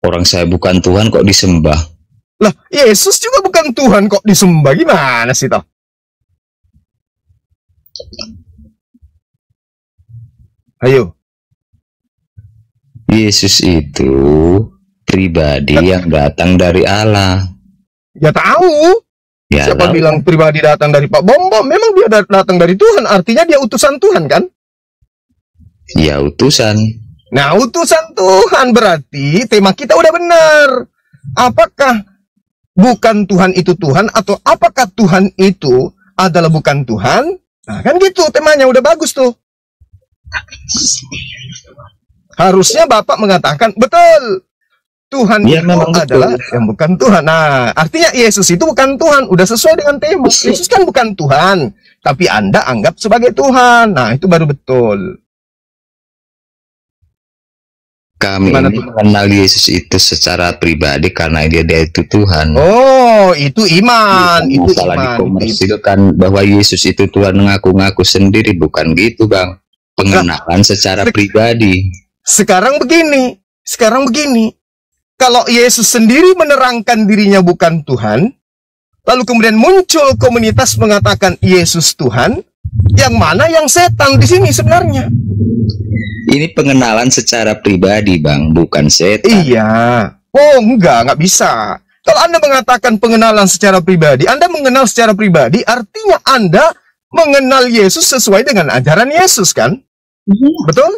Orang saya bukan Tuhan kok disembah.
Lah, Yesus juga bukan Tuhan kok disembah. Gimana sih toh? Ayo.
Yesus itu pribadi yang datang dari Allah.
Ya tahu.
Ya,
siapa bilang pribadi datang dari Pak Bom? Memang dia datang dari Tuhan. Artinya dia utusan Tuhan kan?
Ya utusan.
Nah utusan Tuhan berarti tema kita udah benar. Apakah bukan Tuhan itu Tuhan? Atau apakah Tuhan itu adalah bukan Tuhan? Nah kan gitu temanya udah bagus tuh. Harusnya Bapak mengatakan betul. Tuhan
Ya,
itu
memang
adalah
betul.
yang bukan Tuhan. Nah, artinya Yesus itu bukan Tuhan. Udah sesuai dengan tema. Yesus kan bukan Tuhan, tapi Anda anggap sebagai Tuhan. Nah, itu baru betul.
Kami
Gimana
ini
tuh?
mengenal Yesus itu secara pribadi karena dia itu Tuhan.
Oh, itu iman.
Bukan
Itu
masalah
iman.
dikomersilkan bahwa Yesus itu Tuhan ngaku-ngaku sendiri, bukan gitu Bang. Pengenalan secara pribadi.
Sekarang begini. Kalau Yesus sendiri menerangkan dirinya bukan Tuhan, lalu kemudian muncul komunitas mengatakan Yesus Tuhan, yang mana yang setan di sini sebenarnya?
Ini pengenalan secara pribadi Bang, bukan setan.
Iya. Oh, enggak bisa. Kalau Anda mengatakan pengenalan secara pribadi, Anda mengenal secara pribadi, artinya Anda mengenal Yesus sesuai dengan ajaran Yesus, kan? Betul?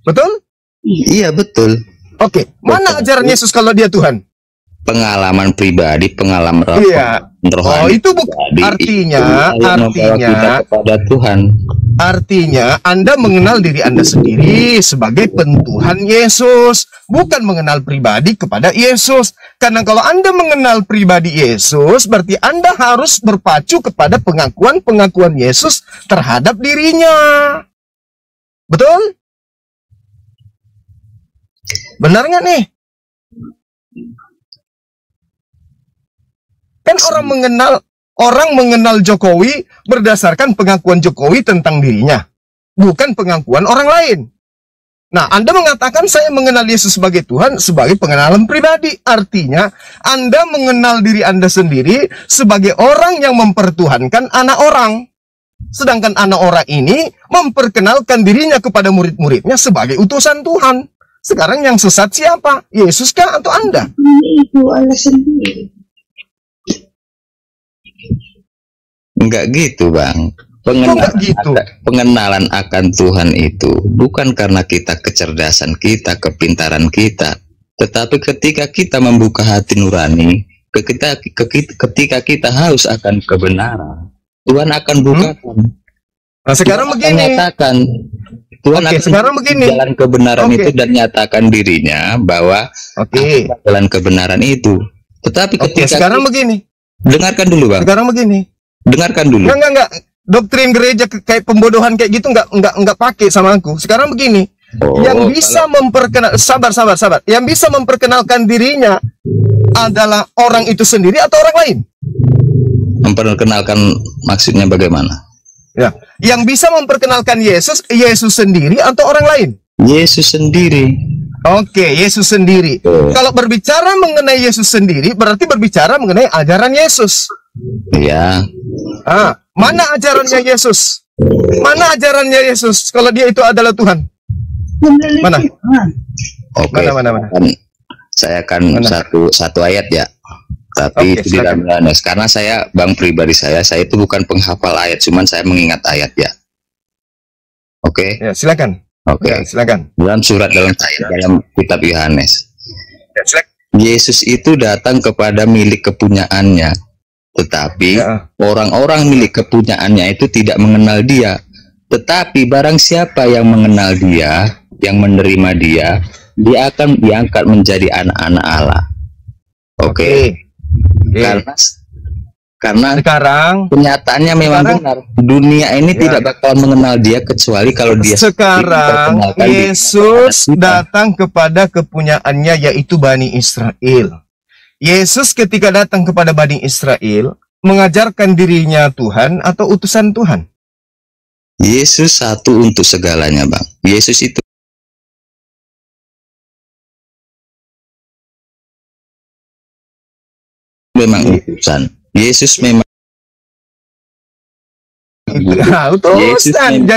Betul?
Iya betul.
Oke, mana ajaran Yesus kalau dia Tuhan?
Pengalaman pribadi, pengalaman
Iya.
rohani.
Oh, itu artinya
kita kepada Tuhan.
Artinya Anda mengenal diri Anda sendiri sebagai pentuhan Yesus, bukan mengenal pribadi kepada Yesus. Karena kalau Anda mengenal pribadi Yesus, berarti Anda harus berpacu kepada pengakuan-pengakuan Yesus terhadap dirinya. Betul? Benar nggak nih? Kan orang mengenal Jokowi berdasarkan pengakuan Jokowi tentang dirinya, bukan pengakuan orang lain. Nah, Anda mengatakan saya mengenal Yesus sebagai Tuhan sebagai pengenalan pribadi. Artinya, Anda mengenal diri Anda sendiri sebagai orang yang mempertuhankan anak orang. Sedangkan anak orang ini memperkenalkan dirinya kepada murid-muridnya sebagai utusan Tuhan. Sekarang yang sesat siapa? Yesus kah atau Anda?
Itu Allah sendiri.
Enggak gitu Bang. Pengenalan akan Tuhan itu bukan karena kita kecerdasan kita, kepintaran kita, tetapi ketika kita membuka hati nurani, ketika kita haus akan kebenaran, Tuhan akan bukakan.
Nah, sekarang begini.
Menyatakan Tuhan akan
sekarang begini.
Jalan kebenaran itu dan nyatakan dirinya bahwa jalan kebenaran itu. Tetapi ketika
sekarang begini.
Dengarkan dulu Bang.
Sekarang begini.
Dengarkan dulu.
Enggak. Doktrin gereja kayak pembodohan kayak gitu enggak pakai sama aku. Sekarang begini. Yang bisa sabar. Yang bisa memperkenalkan dirinya adalah orang itu sendiri atau orang lain?
Memperkenalkan maksudnya bagaimana?
Ya, yang bisa memperkenalkan Yesus sendiri atau orang lain?
Yesus sendiri.
Oke, Yesus sendiri. Kalau berbicara mengenai Yesus sendiri, berarti berbicara mengenai ajaran Yesus.
Iya.
Mana ajarannya Yesus? Mana ajarannya Yesus kalau dia itu adalah Tuhan? Mana?
Oke.
Mana?
Saya akan satu ayat ya. Tapi itu di dalam Yohanes. Karena saya, Bang, pribadi saya itu bukan penghafal ayat, cuman saya mengingat ayat ya. Oke.
Ya, silakan.
Oke.
Ya, silakan.
Dalam dalam kitab Yohanes.
Ya,
Yesus itu datang kepada milik kepunyaannya, tetapi orang-orang milik kepunyaannya itu tidak mengenal dia. Tetapi barang siapa yang mengenal dia, yang menerima dia, dia akan diangkat menjadi anak-anak Allah. Oke. Karena
sekarang
kenyataannya memang benar. Dunia ini tidak bakal mengenal dia kecuali kalau dia
sekarang Yesus datang kepada kepunyaannya, yaitu Bani Israel. Yesus ketika datang kepada Bani Israel mengajarkan dirinya Tuhan atau utusan Tuhan?
Yesus satu untuk segalanya, Bang. Yesus itu memang utusan. Yesus memang
utusan.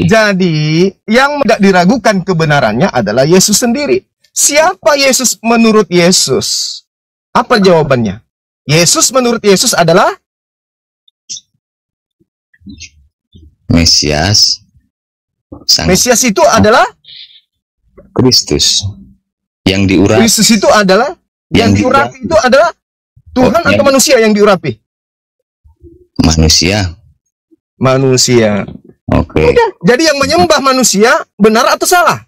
Jadi yang tidak diragukan kebenarannya adalah Yesus sendiri. Siapa Yesus menurut Yesus? Apa jawabannya? Yesus menurut Yesus adalah
Mesias.
Mesias itu adalah
Kristus. Yang diurapi.
Kristus itu adalah yang diurapi itu adalah Tuhan atau manusia yang diurapi?
Manusia.
Manusia.
Oke.
Jadi yang menyembah manusia benar atau salah?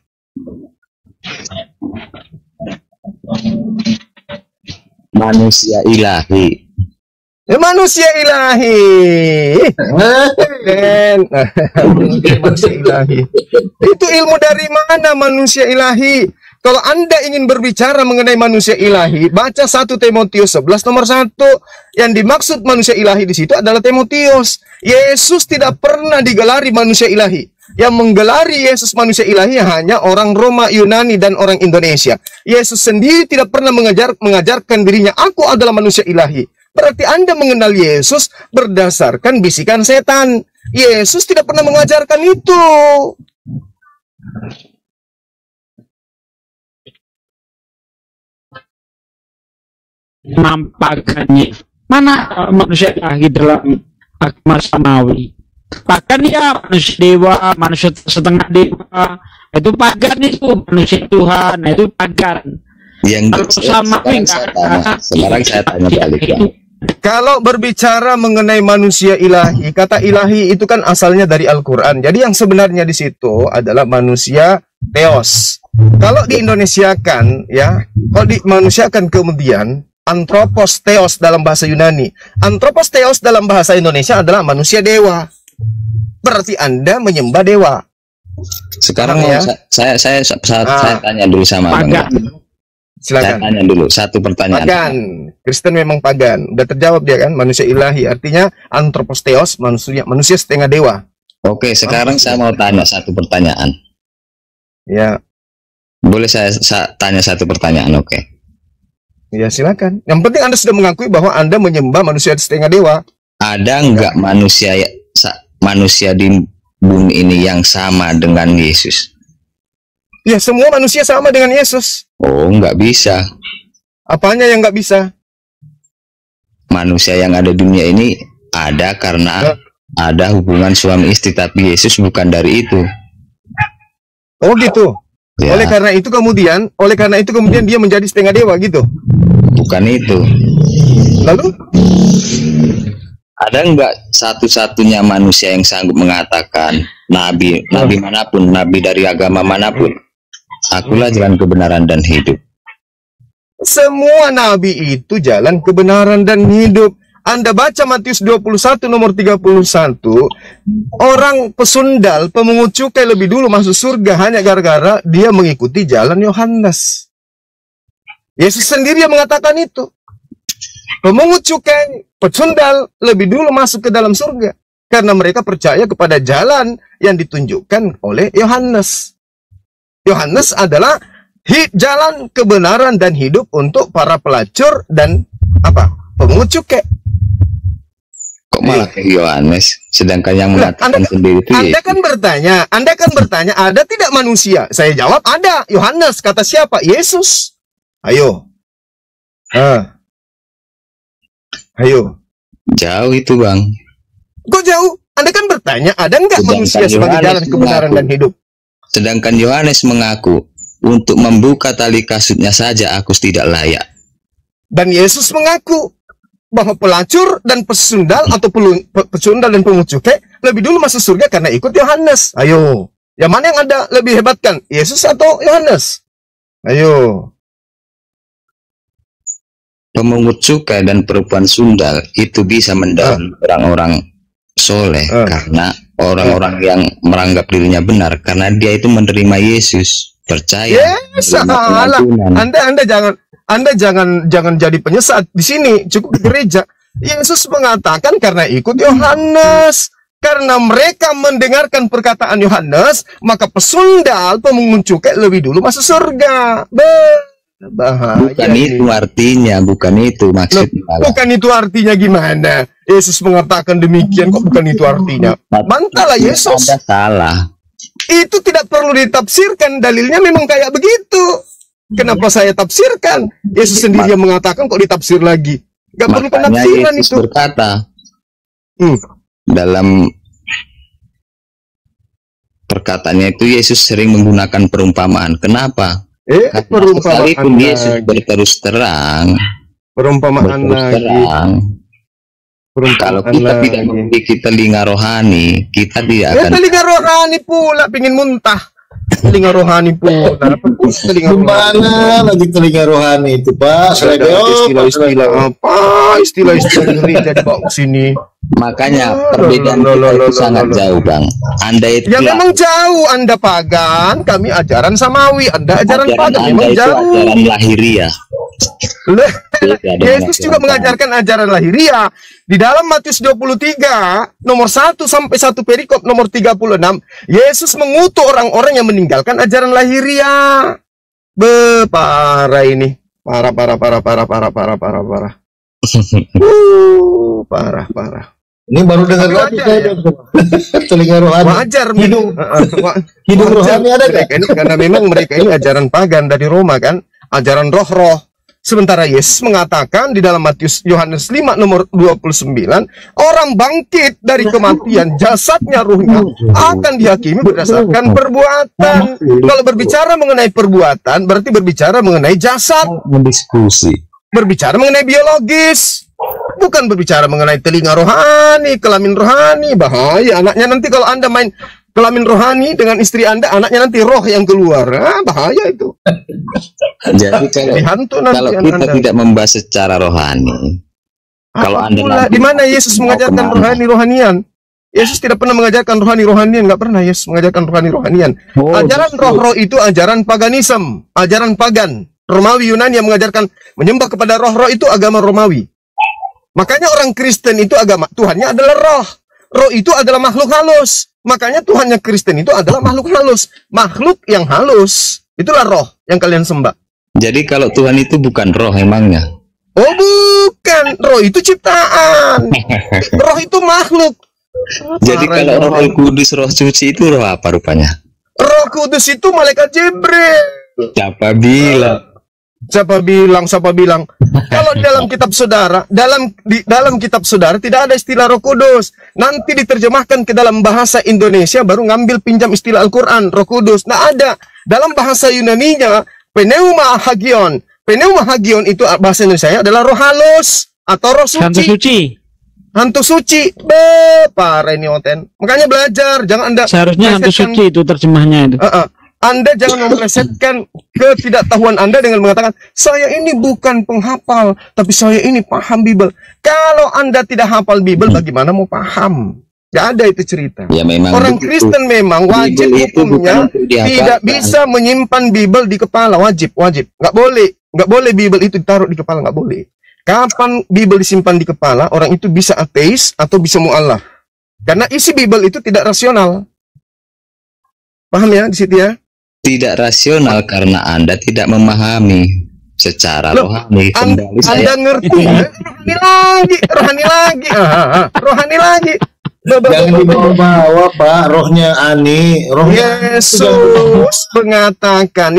manusia ilahi.
Manusia ilahi. Manusia ilahi. Itu ilmu dari mana manusia ilahi? Kalau Anda ingin berbicara mengenai manusia ilahi, baca 1 Timotius 11 nomor 1. Yang dimaksud manusia ilahi di situ adalah Timotius. Yesus tidak pernah digelari manusia ilahi. Yang menggelari Yesus manusia ilahi hanya orang Roma, Yunani, dan orang Indonesia. Yesus sendiri tidak pernah mengajarkan dirinya, aku adalah manusia ilahi. Berarti Anda mengenal Yesus berdasarkan bisikan setan. Yesus tidak pernah mengajarkan itu.
Nampakannya mana manusia ilahi dalam agama samawi? Pagan ya manusia dewa, manusia setengah dewa, itu pagan, itu manusia Tuhan, itu pagan.
Yang sekarang saya tanya balik.
Kalau berbicara mengenai manusia ilahi, kata ilahi itu kan asalnya dari Al-Quran. Jadi yang sebenarnya di situ adalah manusia theos. Kalau diindonesiakan, ya, kalau dimanusiakan kemudian anthropos theos dalam bahasa Yunani. Anthropos theos dalam bahasa Indonesia adalah manusia dewa. Berarti Anda menyembah dewa.
Sekarang ya? saya tanya dulu sama Bang. Silakan. Saya tanya dulu satu pertanyaan.
Pagan. Kristen memang pagan. Udah terjawab dia kan, manusia ilahi. Artinya anthropos theos, manusia setengah dewa.
Oke, sekarang saya mau tanya satu pertanyaan.
Ya.
Boleh saya tanya satu pertanyaan, oke?
Ya, silakan. Yang penting Anda sudah mengakui bahwa Anda menyembah manusia setengah dewa.
Ada nggak manusia di bumi ini yang sama dengan Yesus?
Ya, semua manusia sama dengan Yesus.
Oh, nggak bisa.
Apanya yang nggak bisa?
Manusia yang ada di dunia ini ada karena ada hubungan suami istri, tapi Yesus bukan dari itu.
Oh gitu. Ya. Oleh karena itu kemudian dia menjadi setengah dewa gitu.
Bukan itu.
Lalu?
Ada nggak satu-satunya manusia yang sanggup mengatakan nabi manapun, nabi dari agama manapun, akulah jalan kebenaran dan hidup?
Semua nabi itu jalan kebenaran dan hidup. Anda baca Matius 21 nomor 31, orang pesundal, pemungut cukai lebih dulu masuk surga hanya gara-gara dia mengikuti jalan Yohanes. Yesus sendiri yang mengatakan itu. Pemungut cukai, pesundal lebih dulu masuk ke dalam surga karena mereka percaya kepada jalan yang ditunjukkan oleh Yohanes. Yohanes adalah jalan kebenaran dan hidup untuk para pelacur dan pemungut cukai.
Kok malah ke Yohanes, sedangkan yang mengatakan sendiri itu
Anda kan bertanya, ada tidak manusia? Saya jawab ada. Yohanes, kata siapa? Yesus. Ayo. Ayo.
Jauh itu, Bang.
Kok jauh? Anda kan bertanya, ada nggak manusia sebagai jalan kebenaran dan hidup?
Sedangkan Yohanes mengaku, untuk membuka tali kasutnya saja aku tidak layak.
Dan Yesus mengaku bahwa pelacur dan pesundal atau pesundal dan pemungut cukai lebih dulu masuk surga karena ikut Yohanes. Ayo, yang mana yang Anda lebih hebatkan? Yesus atau Yohanes? Ayo.
Pemungut cukai dan perempuan sundal itu bisa mendahului orang-orang soleh karena orang-orang yang menganggap dirinya benar karena dia itu menerima Yesus, percaya.
Salah. Anda jangan jadi penyesat di sini, cukup di gereja. Yesus mengatakan karena ikut Yohanes, karena mereka mendengarkan perkataan Yohanes, maka pesundal, pemungut cukai lebih dulu masuk surga. Bahaya.
Bukan itu artinya, bukan itu maksudnya.
Bukan itu artinya gimana? Yesus mengatakan demikian, kok bukan itu artinya? Bantahlah Yesus.
Ada salah.
Itu tidak perlu ditafsirkan, dalilnya memang kayak begitu. Kenapa saya tafsirkan? Yesus sendiri yang mengatakan, kok ditafsir lagi? Gak perlu penafsiran
Yesus
itu.
Berkata dalam perkataannya itu Yesus sering menggunakan perumpamaan. Kenapa? Sekalipun Yesus berterus terang, kalau kita tidak memiliki telinga rohani, kita tidak akan.
Telinga rohani pula pingin muntah. Telinga rohani pun. Telinga
Gimana lagi telinga rohani itu, Pak?
Istilah-istilah apa? Istilah-istilah ngeri jadi bawa sini.
Makanya perbedaan kita itu sangat jauh, Bang. Anda itu
ya memang jauh. Anda pagan, kami ajaran samawi. Anda ajaran pagan, memang jauh.
Ajaran lahiriah.
Yesus juga mengajarkan ajaran lahiriah. Di dalam Matius 23 nomor 1 sampai 1 perikop nomor 36, Yesus mengutuk orang-orang yang meninggalkan ajaran lahiriah. Parah ini. Parah. Parah.
Ini baru dengar lagi saya. Telinga rohani.
Wajar
hidup rohani ada
mereka ini, karena memang mereka ini ajaran pagan dari Roma kan, ajaran roh-roh. Sementara Yesus mengatakan di dalam Yohanes 5 nomor 29, orang bangkit dari kematian, jasadnya, ruhnya akan dihakimi berdasarkan perbuatan. Kalau berbicara mengenai perbuatan, berarti berbicara mengenai jasad.
Mendiskusi.
Berbicara mengenai biologis. Bukan berbicara mengenai telinga rohani, kelamin rohani. Bahaya anaknya nanti kalau Anda main kelamin rohani dengan istri Anda, anaknya nanti roh yang keluar. Bahaya itu.
Jadi kalau kita tidak membahas secara rohani, kalau Anda
di mana Yesus mengajarkan rohanian? Yesus tidak pernah mengajarkan rohanian, nggak pernah Yesus mengajarkan rohanian. Ajaran roh-roh itu ajaran paganisme, ajaran pagan. Romawi Yunani yang mengajarkan menyembah kepada roh-roh itu agama Romawi. Makanya orang Kristen itu agama Tuhannya adalah roh. Roh itu adalah makhluk halus. Makanya Tuhannya Kristen itu adalah makhluk halus. Makhluk yang halus. Itulah roh yang kalian sembah.
Jadi kalau Tuhan itu bukan roh emangnya?
Oh bukan. Roh itu ciptaan. Roh itu makhluk.
Jadi kalau Roh Kudus, Roh Suci itu roh apa rupanya?
Roh Kudus itu malaikat Jibril.
Siapa bilang? Kalau dalam kitab saudara, dalam kitab saudara tidak ada istilah Roh Kudus. Nanti diterjemahkan ke dalam bahasa Indonesia baru ngambil pinjam istilah Al-Qur'an, Roh Kudus. Nah ada. Dalam bahasa Yunaninya pneuma hagion. Pneuma hagion itu bahasa Indonesia adalah roh halus atau roh suci. Hantu suci. Parah ini Oten. Makanya belajar, jangan Anda
seharusnya hantu suci itu terjemahnya itu.
Anda jangan melesetkan ketidaktahuan Anda dengan mengatakan, saya ini bukan penghafal, tapi saya ini paham Bible. Kalau Anda tidak hafal Bible, bagaimana mau paham? Gak ada itu cerita.
Ya, memang
orang Kristen memang wajib hukumnya tidak bisa menyimpan Bible di kepala. Wajib. Nggak boleh Bible itu ditaruh di kepala, nggak boleh. Kapan Bible disimpan di kepala, orang itu bisa ateis atau bisa mu'alaf. Karena isi Bible itu tidak rasional. Paham ya di situ ya?
Tidak rasional karena Anda tidak memahami secara rohani.
Anda ngerti ya? Rohani lagi.
Jangan dibawa-bawa Pak, rohnya Ani.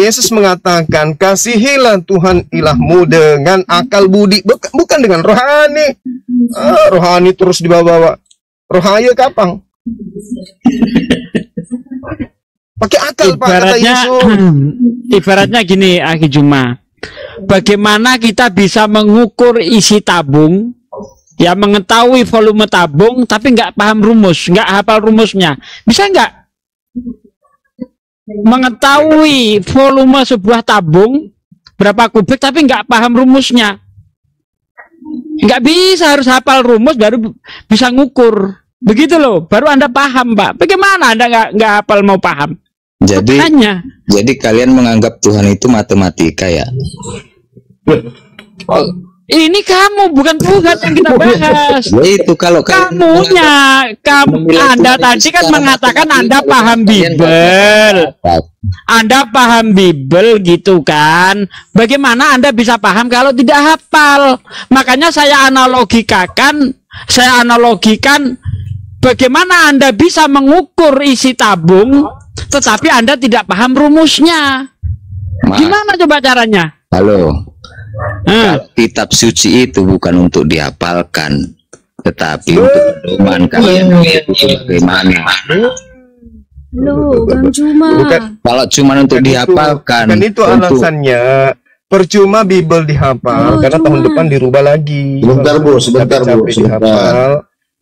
Yesus mengatakan, kasihilah Tuhan ilahmu dengan akal budi, bukan dengan rohani. Rohani terus dibawa-bawa. Rohaya kapang. Pakai akal Pak, kata Yesus.
Ibaratnya gini, Aki Juma. Bagaimana kita bisa mengukur isi tabung? Ya mengetahui volume tabung tapi nggak paham rumus, nggak hafal rumusnya. Bisa nggak? Mengetahui volume sebuah tabung berapa kubik tapi nggak paham rumusnya. Nggak bisa, harus hafal rumus baru bisa ngukur. Begitu loh, baru Anda paham Pak. Bagaimana Anda nggak hafal mau paham?
Jadi kalian menganggap Tuhan itu matematika ya?
Ini kamu, bukan Tuhan yang kita bahas.
Ya itu kalau
Anda tadi kan mengatakan Anda paham Bible. Anda paham Bible gitu kan. Bagaimana Anda bisa paham kalau tidak hafal? Makanya saya analogikan bagaimana Anda bisa mengukur isi tabung tetapi Anda tidak paham rumusnya. Gimana coba caranya?
Halo. Kitab suci itu bukan untuk dihafalkan, tetapi untuk pedoman kalian itu bagaimana.
Loh, Bang Juma.
Kalau cuma untuk dihafalkan,
kan itu alasannya. Percuma Bible dihafal, karena tahun depan dirubah lagi.
Sebentar Bu.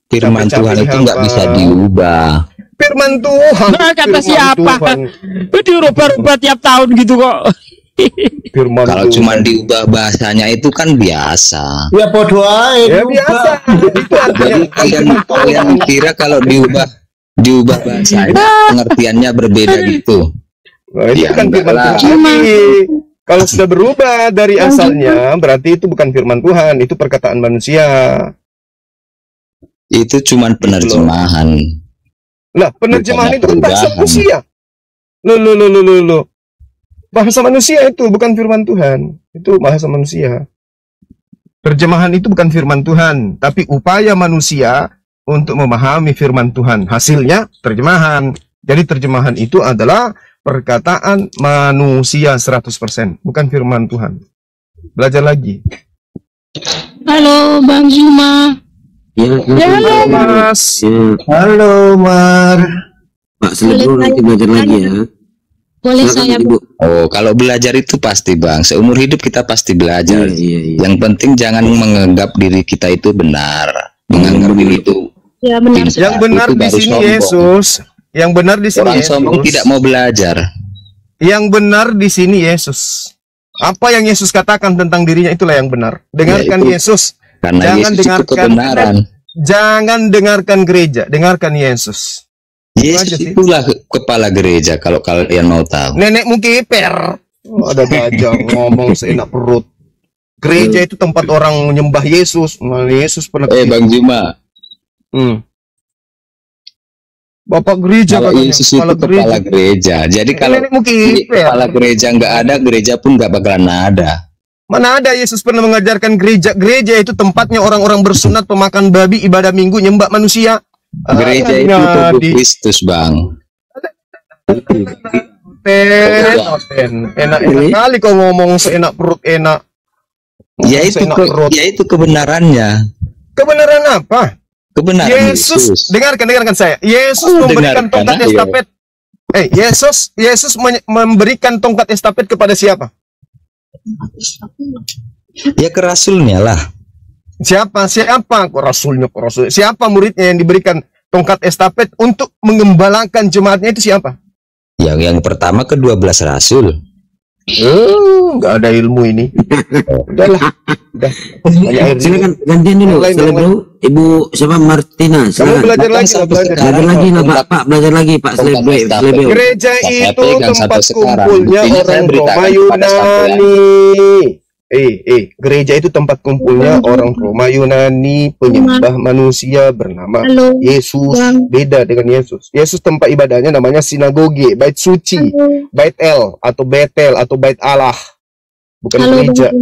Firman Tuhan itu nggak bisa diubah.
Firman Tuhan.
Nah, kata siapa? Itu dirubah-rubah tiap tahun gitu kok.
Firman kalau cuma diubah bahasanya itu kan biasa.
Ya bodoh aja.
Ya biasa. Itu
artinya kalian kira kalau diubah bahasa itu pengertiannya berbeda gitu.
Nah, itu kan firman Tuhan. Kalau sudah berubah dari asalnya, berarti itu bukan firman Tuhan, itu perkataan manusia.
Itu cuma penerjemahan.
Lah, penerjemahan itu kan bahasa manusia. Loh. Bahasa manusia itu bukan firman Tuhan. Itu bahasa manusia. Terjemahan itu bukan firman Tuhan, tapi upaya manusia untuk memahami firman Tuhan. Hasilnya terjemahan. Jadi terjemahan itu adalah perkataan manusia 100%, bukan firman Tuhan. Belajar lagi.
Halo Bang Juma.
Ya,
halo Mas.
Ya.
Halo Mar.
Pak Selebro nanti belajar lagi ya.
Boleh saya Bu?
Oh, kalau belajar itu pasti Bang. Seumur hidup kita pasti belajar.
Iya.
Yang penting jangan menganggap diri kita itu benar. Menganggap diri itu.
Ya benar.
Yang benar di sini Yesus. Yang benar di sini
orang Yesus. Sombong tidak mau belajar. Yang
benar di sini Yesus. Apa yang Yesus katakan tentang dirinya itulah yang benar. Dengarkan ya, Yesus.
Karena
jangan
Yesus
dengarkan
itu kebenaran.
Jangan dengarkan gereja, dengarkan Yesus.
Yesus itulah kepala gereja kalau kalian mau tahu.
Nenekmu kiper. Oh, ada gajah ngomong seenak perut. Gereja itu tempat orang menyembah Yesus. Yesus pernah.
Bang Juma.
Bapak gereja
kalau Yesus itu kepala gereja. Jadi kalau kepala gereja nggak ada, gereja pun nggak bakalan ada.
Mana ada Yesus pernah mengajarkan gereja? Gereja itu tempatnya orang-orang bersunat, pemakan babi, ibadah minggu, nyembah manusia.
Gereja itu tubuh Kristus, Bang.
Enak kali kau ngomong seenak perut enak.
Ya itu kebenarannya.
Kebenaran apa?
Kebenaran
Yesus. Dengarkan saya. Yesus memberikan tongkat estafet. Yesus memberikan tongkat estafet kepada siapa?
Ya ke rasulnya lah.
Siapa kok rasulnya? Siapa muridnya yang diberikan tongkat estafet untuk mengembalakan jemaatnya itu siapa?
Yang pertama ke-12 rasul.
Nggak ada ilmu ini. Udahlah.
Silakan gantian dulu. Selebro, Ibu siapa Martina.
Kamu belajar lagi lah,
Pak. Belajar lagi Pak Selebro.
Gereja itu tempat kumpulnya orang Roma Yunani. Gereja itu tempat kumpulnya orang Roma Yunani, penyembah manusia bernama Yesus. Beda dengan Yesus. Yesus tempat ibadahnya namanya sinagoge, bait suci, bait El atau Betel atau bait Allah. Bukan gereja.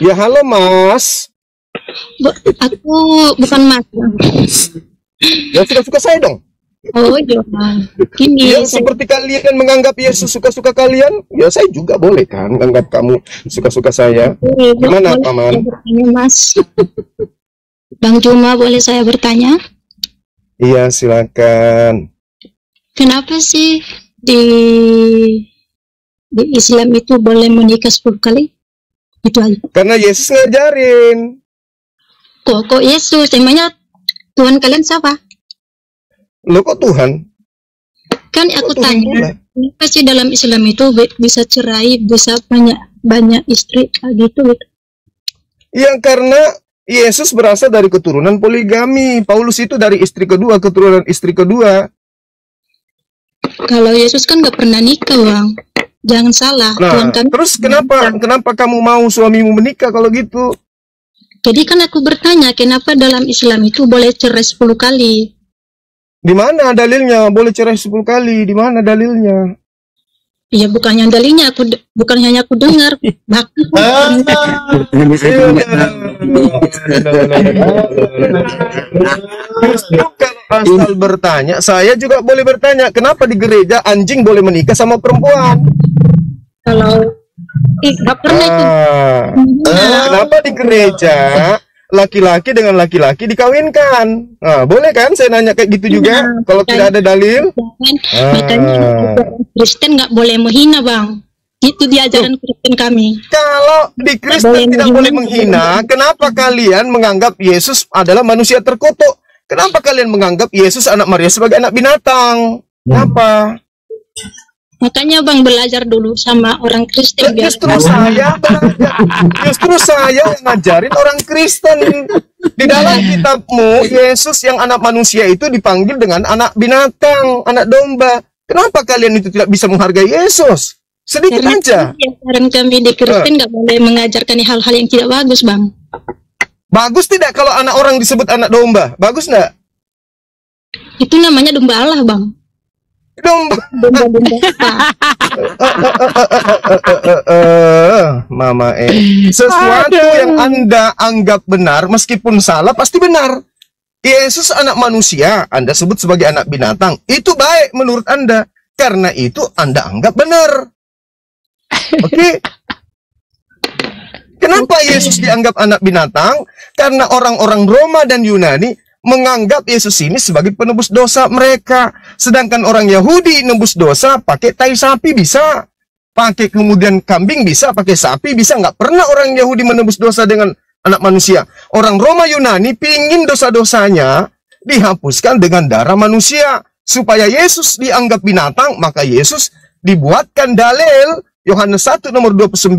Ya halo Mas.
Aku bukan Mas.
Ya suka saya dong.
Oh jangan. Gini.
Yang seperti kalian menganggap Yesus suka-suka kalian, ya saya juga boleh kan menganggap kamu suka-suka saya. Gimana Paman?
Mas. Bang Juma, boleh saya bertanya?
Iya silakan.
Kenapa sih di Islam itu boleh menikah 10 kali? Itu aja.
Karena Yesus ngajarin.
Kok Yesus? Emangnya Tuhan kalian siapa?
Loh kok Tuhan?
Kan aku tanya, kenapa sih dalam Islam itu bisa cerai, bisa banyak istri gitu?
Ya karena Yesus berasal dari keturunan poligami. Paulus itu dari istri kedua, keturunan istri kedua.
Kalau Yesus kan nggak pernah nikah, Bang. Jangan salah.
Nah,
Tuhan kan.
Terus kenapa kamu mau suamimu menikah kalau gitu?
Jadi kan aku bertanya, kenapa dalam Islam itu boleh cerai 10 kali?
Di mana dalilnya boleh cerai 10 kali? Di mana dalilnya?
Iya, bukannya dalilnya, bukan hanya aku dengar.
Asal bertanya, saya juga boleh bertanya, kenapa di gereja anjing boleh menikah sama perempuan?
Kalau nggak pernah itu.
Kenapa di gereja laki-laki dengan laki-laki dikawinkan? Nah, boleh kan saya nanya kayak gitu juga? Kalau tidak ada dalil?
Makanya Kristen nggak boleh menghina, Bang. Itu di ajaran Kristen kami.
Kalau di Kristen tidak boleh menghina, kenapa kalian menganggap Yesus adalah manusia terkutuk? Kenapa kalian menganggap Yesus anak Maria sebagai anak binatang? Kenapa?
Makanya Bang belajar dulu sama orang Kristen.
Justru saya ngajarin orang Kristen. Di dalam kitabmu, Yesus yang anak manusia itu dipanggil dengan anak binatang, anak domba. Kenapa kalian itu tidak bisa menghargai Yesus? Sedikit aja.
Karena kami di Kristen nggak boleh mengajarkan hal-hal yang tidak bagus, Bang.
Bagus tidak kalau anak orang disebut anak domba? Bagus enggak?
Itu namanya domba Allah, Bang.
Domba. Mama sesuatu yang Anda anggap benar meskipun salah pasti benar. Yesus anak manusia, Anda sebut sebagai anak binatang. Itu baik menurut Anda. Karena itu Anda anggap benar. Oke? Kenapa Yesus dianggap anak binatang? Karena orang-orang Roma dan Yunani menganggap Yesus ini sebagai penebus dosa mereka. Sedangkan orang Yahudi nebus dosa pakai tai sapi bisa. Pakai kemudian kambing bisa, pakai sapi bisa. Nggak pernah orang Yahudi menebus dosa dengan anak manusia. Orang Roma Yunani pingin dosa-dosanya dihapuskan dengan darah manusia. Supaya Yesus dianggap binatang, maka Yesus dibuatkan dalil. Yohanes 1 nomor 29,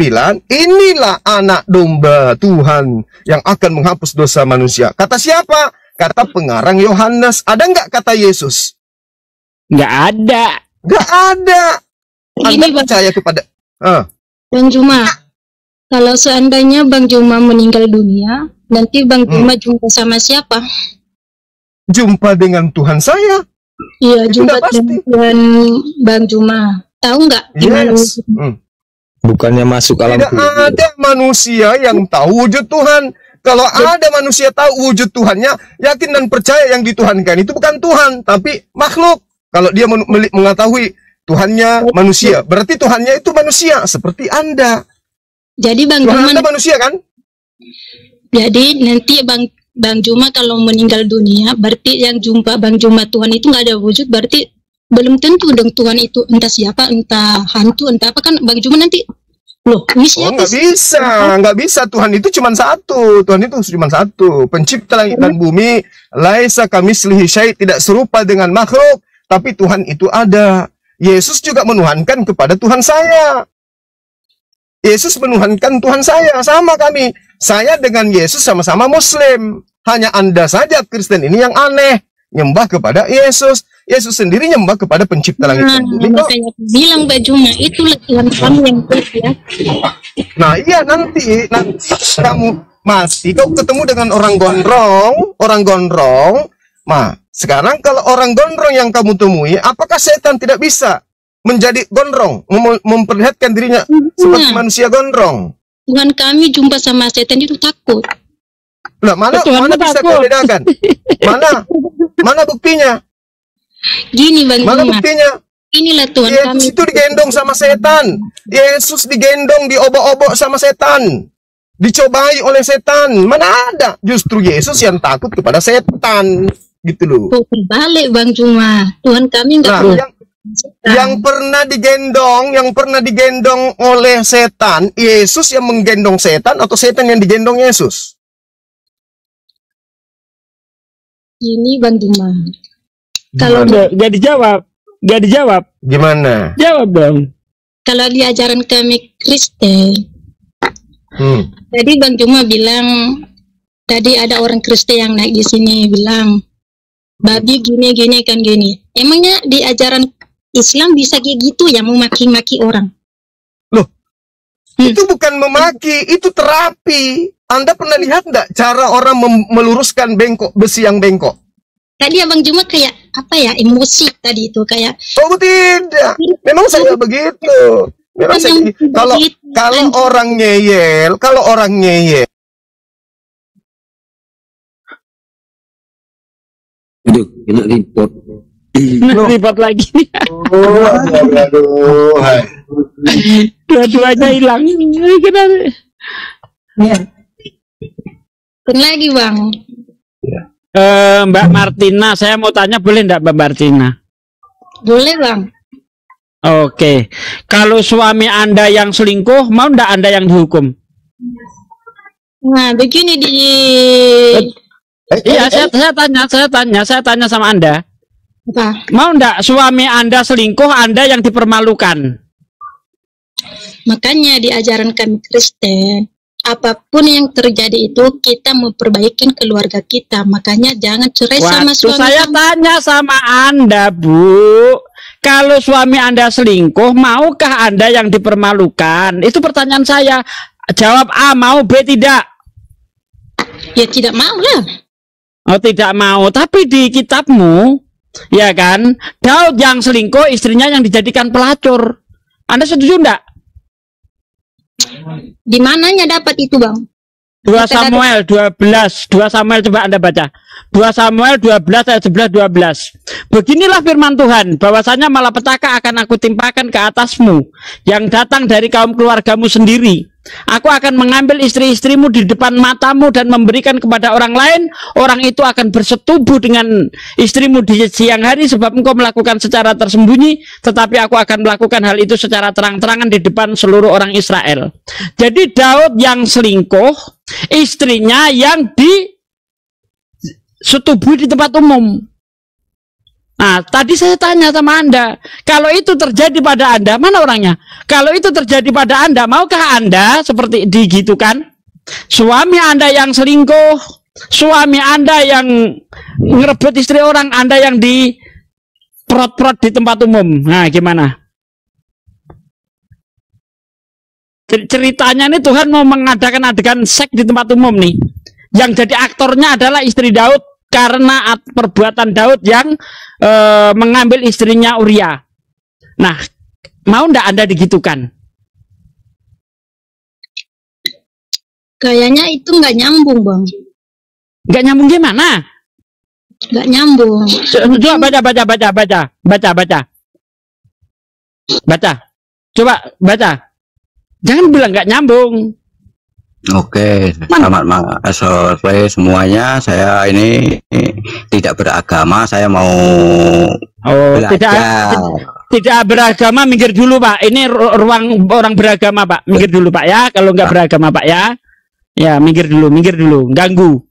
inilah anak domba Tuhan yang akan menghapus dosa manusia. Kata siapa? Kata pengarang Yohanes. Ada nggak kata Yesus?
Nggak ada.
Nggak ada. Anda percaya kepada
Bang Juma, kalau seandainya Bang Juma meninggal dunia, nanti Bang Juma jumpa sama siapa?
Jumpa dengan Tuhan saya.
Iya, jumpa dengan Bang Juma. Tahu nggak?
Yes.
Bukannya masuk alam
tidak ada manusia yang tahu wujud Tuhan. Kalau ada manusia tahu wujud Tuhannya, yakin dan percaya yang dituhankan itu bukan Tuhan, tapi makhluk. Kalau dia mengetahui Tuhannya manusia, berarti Tuhannya itu manusia seperti Anda.
Jadi Bang
Tuhan
Juma
Anda manusia kan?
Jadi nanti Bang Juma kalau meninggal dunia, berarti yang jumpa Bang Juma Tuhan itu nggak ada wujud, berarti belum tentu dong Tuhan itu entah siapa, entah hantu, entah apa kan Bang Juma nanti. Loh, ini siapa?
Nggak bisa. Tuhan itu cuma satu. Tuhan itu cuma satu. Pencipta langit dan bumi. Laisa kamitslihi syai', tidak serupa dengan makhluk. Tapi Tuhan itu ada. Yesus juga menuhankan kepada Tuhan saya. Yesus menuhankan Tuhan saya. Sama kami. Saya dengan Yesus sama-sama Muslim. Hanya Anda saja Kristen ini yang aneh. Nyembah kepada Yesus. Yesus sendiri nyembah kepada pencipta langit dan bumi.
Makanya aku bilang Mbak Juma, itulah Tuhan kamu yang baik ya.
Nah iya, nanti kamu mati, kau ketemu dengan orang gondrong. Nah, sekarang kalau orang gondrong yang kamu temui, apakah setan tidak bisa menjadi gondrong, memperlihatkan dirinya seperti manusia gondrong?
Tuhan kami jumpa sama setan itu takut.
Lah, mana bisa kau bedakan? Mana buktinya?
Gini Bang
Mana
Juma,
buktinya?
inilah Tuhan
Yesus
kami.
itu digendong sama setan. Yesus digendong, diobok-obok sama setan. Dicobai oleh setan. Mana ada? Justru Yesus yang takut kepada setan. Gitu loh.
Terbalik Bang Juma. Tuhan kami enggak
yang pernah digendong oleh setan, Yesus yang menggendong setan atau setan yang digendong Yesus?
Ini Bang Juma.
Kalau nggak dijawab.
Gimana?
Jawab dong.
Kalau di ajaran kami Kristen, tadi Bang Juma bilang, tadi ada orang Kristen yang naik di sini bilang, babi gini kan gini. Emangnya di ajaran Islam bisa kayak gitu ya, memaki-maki orang?
Loh, itu bukan memaki, itu terapi. Anda pernah lihat nggak cara orang meluruskan besi yang bengkok?
Tadi Abang Juma kayak apa ya, emosi tadi itu kayak.
Oh tidak, memang saya begitu. Memang saya kalau orang ngeyel,
Aduh, kena report.
Report lagi.
Aduh.
Dua-duanya hilang.
Lagi Bang.
Mbak Martina, saya mau tanya, boleh enggak Mbak Martina?
Boleh Bang.
Oke, kalau suami Anda yang selingkuh, mau enggak Anda yang dihukum?
Nah begini
Iya, saya tanya sama Anda.
Apa?
Mau enggak suami Anda selingkuh, Anda yang dipermalukan?
Makanya di ajaran kami Kristen, apapun yang terjadi itu kita memperbaiki keluarga kita. Makanya jangan cerai sama suami.
Saya tanya sama Anda, Bu. Kalau suami Anda selingkuh, maukah Anda yang dipermalukan? Itu pertanyaan saya. Jawab A, mau, B, tidak.
Ya tidak mau lah.
Oh, tidak mau. Tapi di kitabmu, ya kan, Daud yang selingkuh, istrinya yang dijadikan pelacur. Anda setuju enggak?
Di mananya dapat itu, Bang?
2 Samuel 12. 2 Samuel coba Anda baca. 2 Samuel 12 ayat 11 12. Beginilah firman Tuhan, bahwasanya malapetaka akan aku timpakan ke atasmu yang datang dari kaum keluargamu sendiri. Aku akan mengambil istri-istrimu di depan matamu dan memberikan kepada orang lain. Orang itu akan bersetubuh dengan istrimu di siang hari, sebab engkau melakukan secara tersembunyi, tetapi aku akan melakukan hal itu secara terang-terangan di depan seluruh orang Israel. Jadi Daud yang selingkuh, istrinya yang disetubuhi di tempat umum. Nah, tadi saya tanya sama Anda, kalau itu terjadi pada Anda, mana orangnya? Kalau itu terjadi pada Anda, maukah Anda seperti digitukan? Suami Anda yang selingkuh, suami Anda yang ngerebut istri orang, Anda yang diperot-perot di tempat umum. Nah, gimana? Ceritanya nih Tuhan mau mengadakan adegan seks di tempat umum nih. Yang jadi aktornya adalah istri Daud, karena perbuatan Daud yang mengambil istrinya Uria. Nah, mau ndak Anda digitukan?
Kayaknya itu nggak nyambung, Bang.
Nggak nyambung gimana?
Nggak nyambung.
Coba baca. Coba baca. Jangan bilang nggak nyambung.
Oke, selamat sore semuanya. Saya ini tidak beragama, saya mau belajar.
Tidak beragama, minggir dulu Pak. Ini ruang orang beragama Pak. Minggir dulu Pak ya. Kalau nggak beragama Pak ya. Ya minggir dulu, ganggu.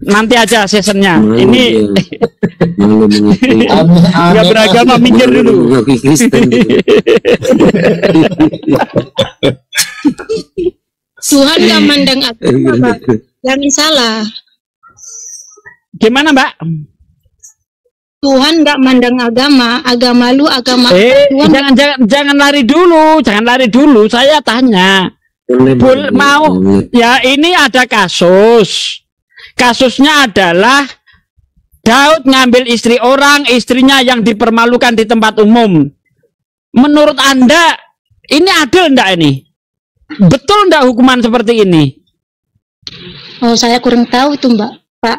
Nanti aja seasonnya. Ini nggak beragama, minggir dulu.
Tuhan gak mandang agama, Pak. Jangan salah.
Gimana, Mbak?
Tuhan gak mandang agama, agama lu agama.
Tuhan jangan lari dulu, Saya tanya. Mau ya, ini ada kasus. Kasusnya adalah Daud ngambil istri orang, istrinya yang dipermalukan di tempat umum. Menurut Anda ini adil enggak ini? Betul enggak hukuman seperti ini?
Oh, saya kurang tahu itu, Mbak. Pak.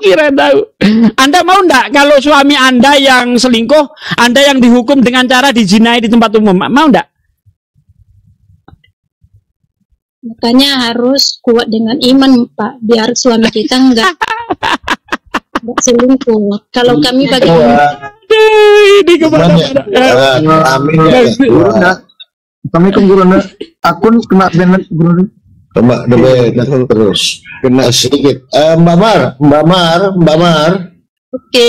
Kira tahu. Anda mau enggak kalau suami Anda yang selingkuh, Anda yang dihukum dengan cara dijinai di tempat umum? Mau enggak?
Makanya harus kuat dengan iman, Pak, biar suami kita enggak selingkuh. Kalau kami bagaimana?
Ini kemana-mana.
Amin ya.
Assalamualaikum Guru. Akun kena banned Guru.
Coba terus. Kena sedikit. Mbak Mar.
Oke.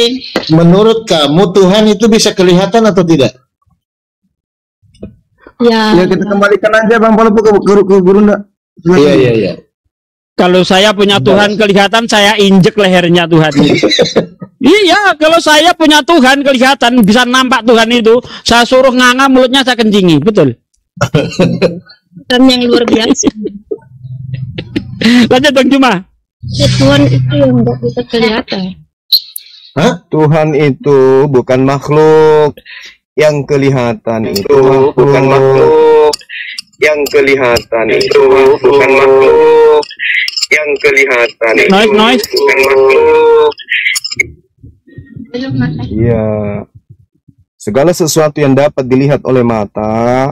Menurut kamu Tuhan itu bisa kelihatan atau tidak?
Ya kita kembalikan aja Bang Paul ke Guru enggak?
Iya.
Kalau saya punya Tuhan kelihatan, saya injek lehernya Tuhan. Iya, kalau saya punya Tuhan kelihatan, bisa nampak Tuhan itu, saya suruh nganga mulutnya saya kencingi, betul.
Dan yang luar biasa.
Lanjut Bang Juma.
Ya, Tuhan itu yang nggak bisa kelihatan.
Hah? Tuhan itu bukan makhluk yang kelihatan itu bukan makhluk yang kelihatan itu bukan makhluk yang kelihatan itu bukan makhluk. Iya. Segala sesuatu yang dapat dilihat oleh mata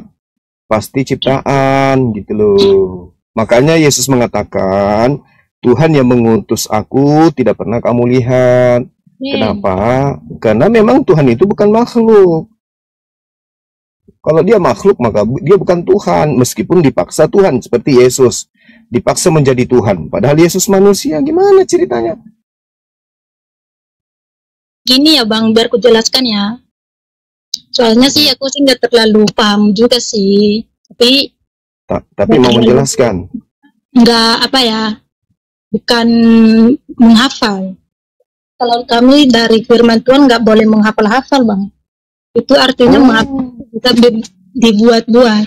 pasti ciptaan gitu loh. Makanya Yesus mengatakan, Tuhan yang mengutus aku tidak pernah kamu lihat. Kenapa? Karena memang Tuhan itu bukan makhluk. Kalau dia makhluk maka dia bukan Tuhan, meskipun dipaksa Tuhan seperti Yesus. dipaksa menjadi Tuhan. Padahal Yesus manusia. Gimana ceritanya?
Gini ya Bang, biar aku jelaskan ya. Soalnya sih aku sih nggak terlalu paham juga sih. Tapi
mau menjelaskan.
Nggak apa ya, bukan menghafal. Kalau kami dari firman Tuhan nggak boleh menghafal-hafal Bang. Itu artinya menghafal kita dibuat-buat.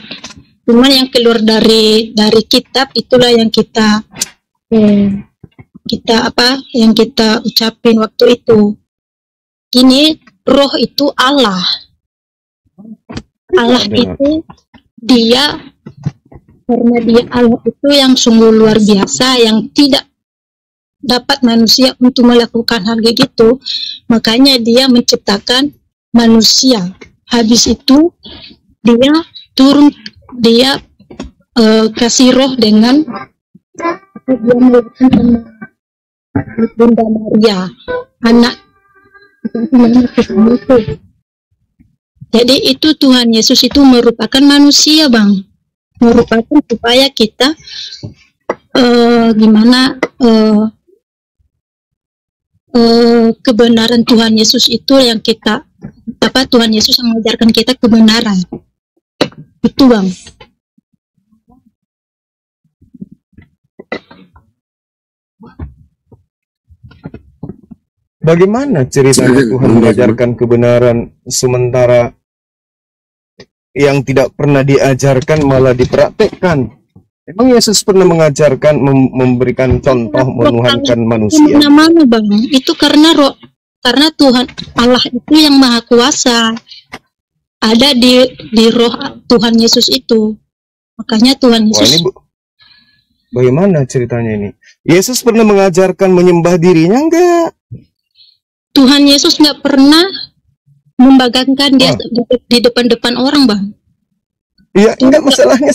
Cuman yang keluar dari kitab itulah yang kita yang kita ucapin waktu itu. Gini, roh itu Allah. Allah itu dia, karena dia Allah itu yang sungguh luar biasa, yang tidak dapat manusia untuk melakukan hal kayak gitu. Makanya dia menciptakan manusia. Habis itu dia turun, dia kasih roh dengan dia melakukan Bunda Maria, anak. Jadi itu Tuhan Yesus itu merupakan manusia Bang, merupakan supaya kita kebenaran Tuhan Yesus itu yang kita Tuhan Yesus yang mengajarkan kita kebenaran itu Bang.
Bagaimana ceritanya Tuhan mengajarkan kebenaran sementara yang tidak pernah diajarkan malah dipraktekkan? Emang Yesus pernah mengajarkan, memberikan contoh menuhankan manusia?
Mana Bang? Itu karena Tuhan Allah itu yang maha kuasa. Ada di roh Tuhan Yesus itu. Makanya Tuhan Yesus.
Bagaimana ceritanya ini? Yesus pernah mengajarkan menyembah dirinya enggak?
Tuhan Yesus nggak pernah membanggakan dia di depan-depan orang Bang.
Iya, enggak, masalahnya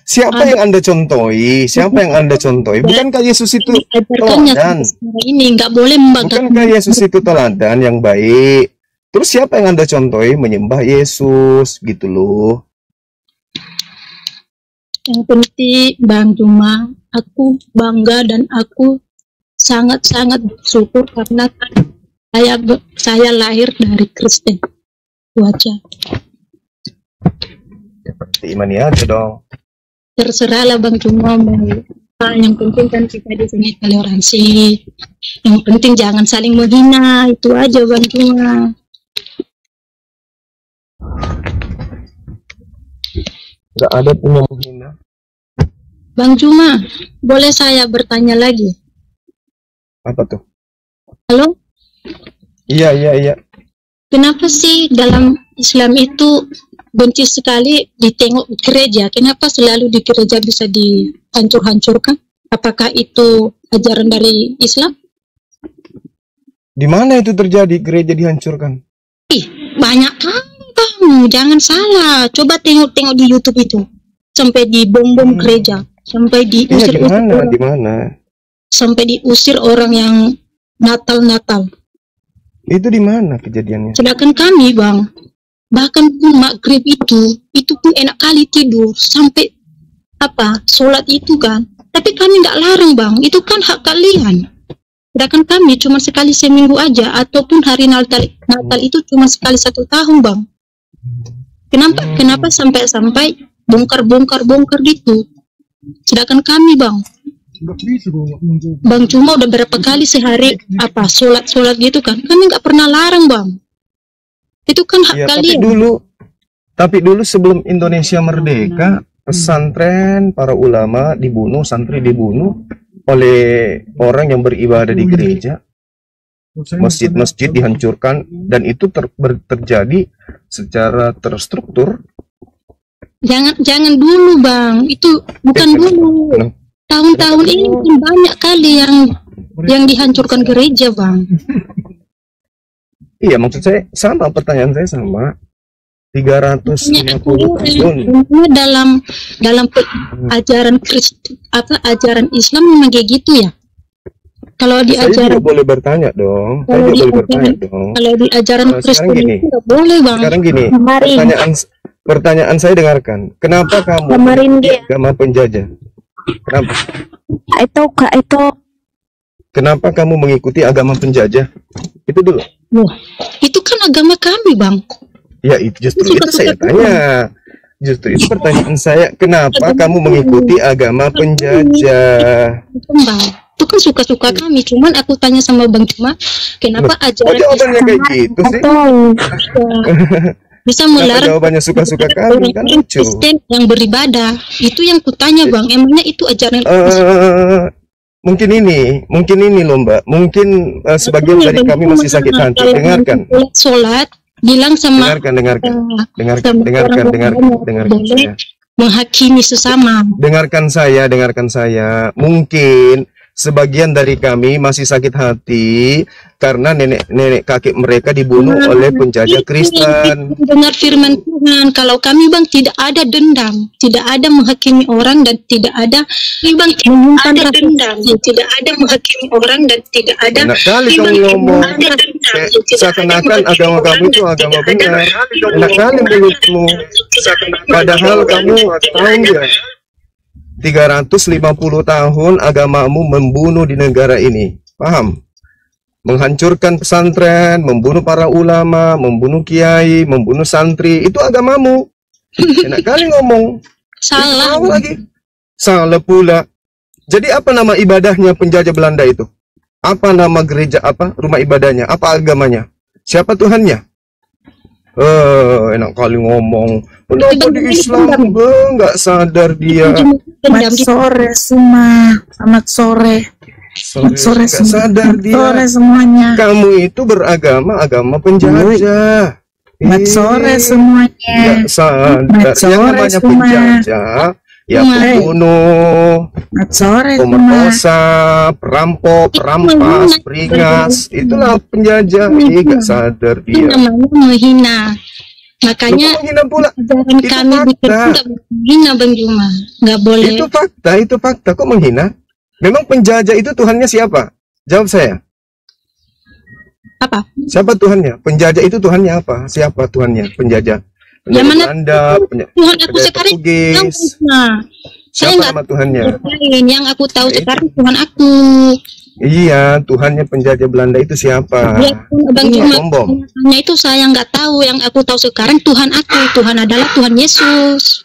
siapa yang Anda contohi? Siapa yang Anda contohi? Bukankah Yesus itu teladan?
Ini nggak boleh membanggakan.
Bukankah Yesus itu teladan yang baik? Terus siapa yang Anda contohi menyembah Yesus gitu loh?
Yang penting Bang Juma, aku bangga dan aku sangat-sangat bersyukur karena saya lahir dari Kristen. Itu aja.
Imani aja dong.
Terserahlah Bang Juma mau. Yang penting kan kita di sini toleransi. Yang penting jangan saling menghina, itu aja Bang Juma.
Gak ada punya menghina.
Bang Juma, boleh saya bertanya lagi?
Apa tuh?
Halo?
Iya.
Kenapa sih dalam Islam itu benci sekali ditengok gereja? Kenapa selalu di gereja bisa dihancur-hancurkan? Apakah itu ajaran dari Islam?
Di mana itu terjadi gereja dihancurkan?
Banyak kali Bang, jangan salah. Coba tengok-tengok di YouTube itu. Sampai dibom-bom gereja, sampai diusir orang.
Di mana?
Sampai diusir orang yang Natal.
Itu di mana kejadiannya?
Sedangkan kami Bang, bahkan pun maghrib itu pun enak kali tidur sampai sholat itu kan. Tapi kami nggak larang Bang, itu kan hak kalian. Sedangkan kami cuma sekali seminggu aja, ataupun hari Natal itu cuma sekali 1 tahun Bang. Kenapa sampai bongkar gitu? Sedangkan kami Bang cuma udah berapa kali sehari sholat gitu kan, kami nggak pernah larang Bang. Itu kan hak kalian.
Tapi dulu sebelum Indonesia merdeka, pesantren, para ulama dibunuh, santri dibunuh oleh orang yang beribadah di gereja. Masjid-masjid dihancurkan, dan itu terjadi secara terstruktur.
Jangan dulu Bang, itu bukan dulu. Tahun-tahun ini banyak kali yang dihancurkan gereja Bang.
Iya, maksud saya sama, pertanyaan saya sama. 350 tahun.
Dalam ajaran ajaran Islam memang kayak gitu ya. Kalau di ajaran
boleh bertanya dong.
Kalau di ajaran Kristen itu nggak boleh Bang.
Sekarang gini, pertanyaan saya dengarkan. Kenapa kamu agama penjajah? Kenapa?
Itu.
Kenapa kamu mengikuti agama penjajah? Itu dulu.
Loh, itu kan agama kami, Bang.
Ya, itu saya tanya. Justru itu pertanyaan saya. Kenapa kamu mengikuti agama penjajah?
Bang, itu kan suka-suka kami. Cuman aku tanya sama Bang Cuma, kenapa ajaran
jawabannya kayak gitu sih?
Bisa melarang
jawabannya suka-suka kami kan lucu.
Kristen yang beribadah. Itu yang kutanya, Bang. Emangnya itu ajaran
mungkin ini loh, Mbak. Mungkin sebagian dari kami masih sakit hati. Dengarkan.
Sholat bilang sama
dengarkan saya.
Menghakimi sesama.
Dengarkan saya. Mungkin sebagian dari kami masih sakit hati karena nenek kakek mereka dibunuh oleh penjajah Kristen.
Dengar firman Tuhan, kalau kami, Bang, tidak ada dendam, tidak ada menghakimi orang, dan tidak ada menghakimi orang, dan tidak ada.
Enak kali kamu ngomong, seakan-akan agama kamu itu agama benar. Enak kali mulutmu, padahal kamu tahu ya, 350 tahun agamamu membunuh di negara ini, paham? Menghancurkan pesantren, membunuh para ulama, membunuh kiai, membunuh santri, itu agamamu. Enak kali ngomong.
Salah
lagi. Salah pula. Jadi apa nama ibadahnya penjajah Belanda itu? Apa nama gereja, apa rumah ibadahnya, apa agamanya? Siapa Tuhannya? Enak kali ngomong. Kenapa di Islam nggak sadar dia?
Selamat sore semua. Selamat sore. Sore
sadar dia.
Sore semuanya.
Kamu itu beragama agama penjajah.
Selamat sore semuanya.
Nggak sadar. Yang namanya penjajah, ya pembunuh, pemerkosa, perampok, perampas, peringas, itulah penjajah. Nggak sadar dia.
Namanya menghina. Makanya
ajaran
kami bikin tidak menghina, Bang Juma. Nggak boleh.
Itu fakta. Kok menghina? Memang penjajah itu Tuhannya siapa? Jawab saya.
Apa?
Siapa Tuhannya? Penjajah itu Tuhannya apa? Siapa Tuhannya? Penjajah.
Yang mana?
Tuhan aku sekarang.
Saya nggak tahu Tuhannya. Yang aku tahu sekarang Tuhan aku.
Iya, Tuhannya penjajah Belanda itu siapa?
Ya, Bang Cuma. Itu saya nggak tahu. Yang aku tahu sekarang Tuhan aku. Tuhan adalah Tuhan Yesus.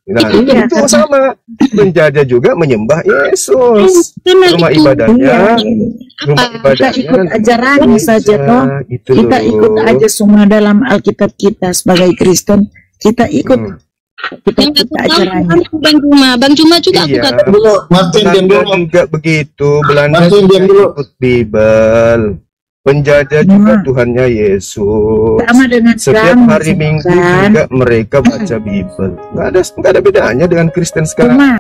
Nah, itu sama. Penjajah juga menyembah Yesus. Rumah ibadahnya,
kita ikut ajarannya saja toh. Kita ikut aja semua dalam Alkitab kita sebagai Kristen. Kita ikut. Kita ajarannya.
Bang Juma juga aku kata
dulu. Belanda juga begitu. Belanda juga ikut Bible. Penjajah juga Tuhannya Yesus. Setiap hari Minggu juga mereka baca Bible. Nggak ada bedanya dengan Kristen sekarang.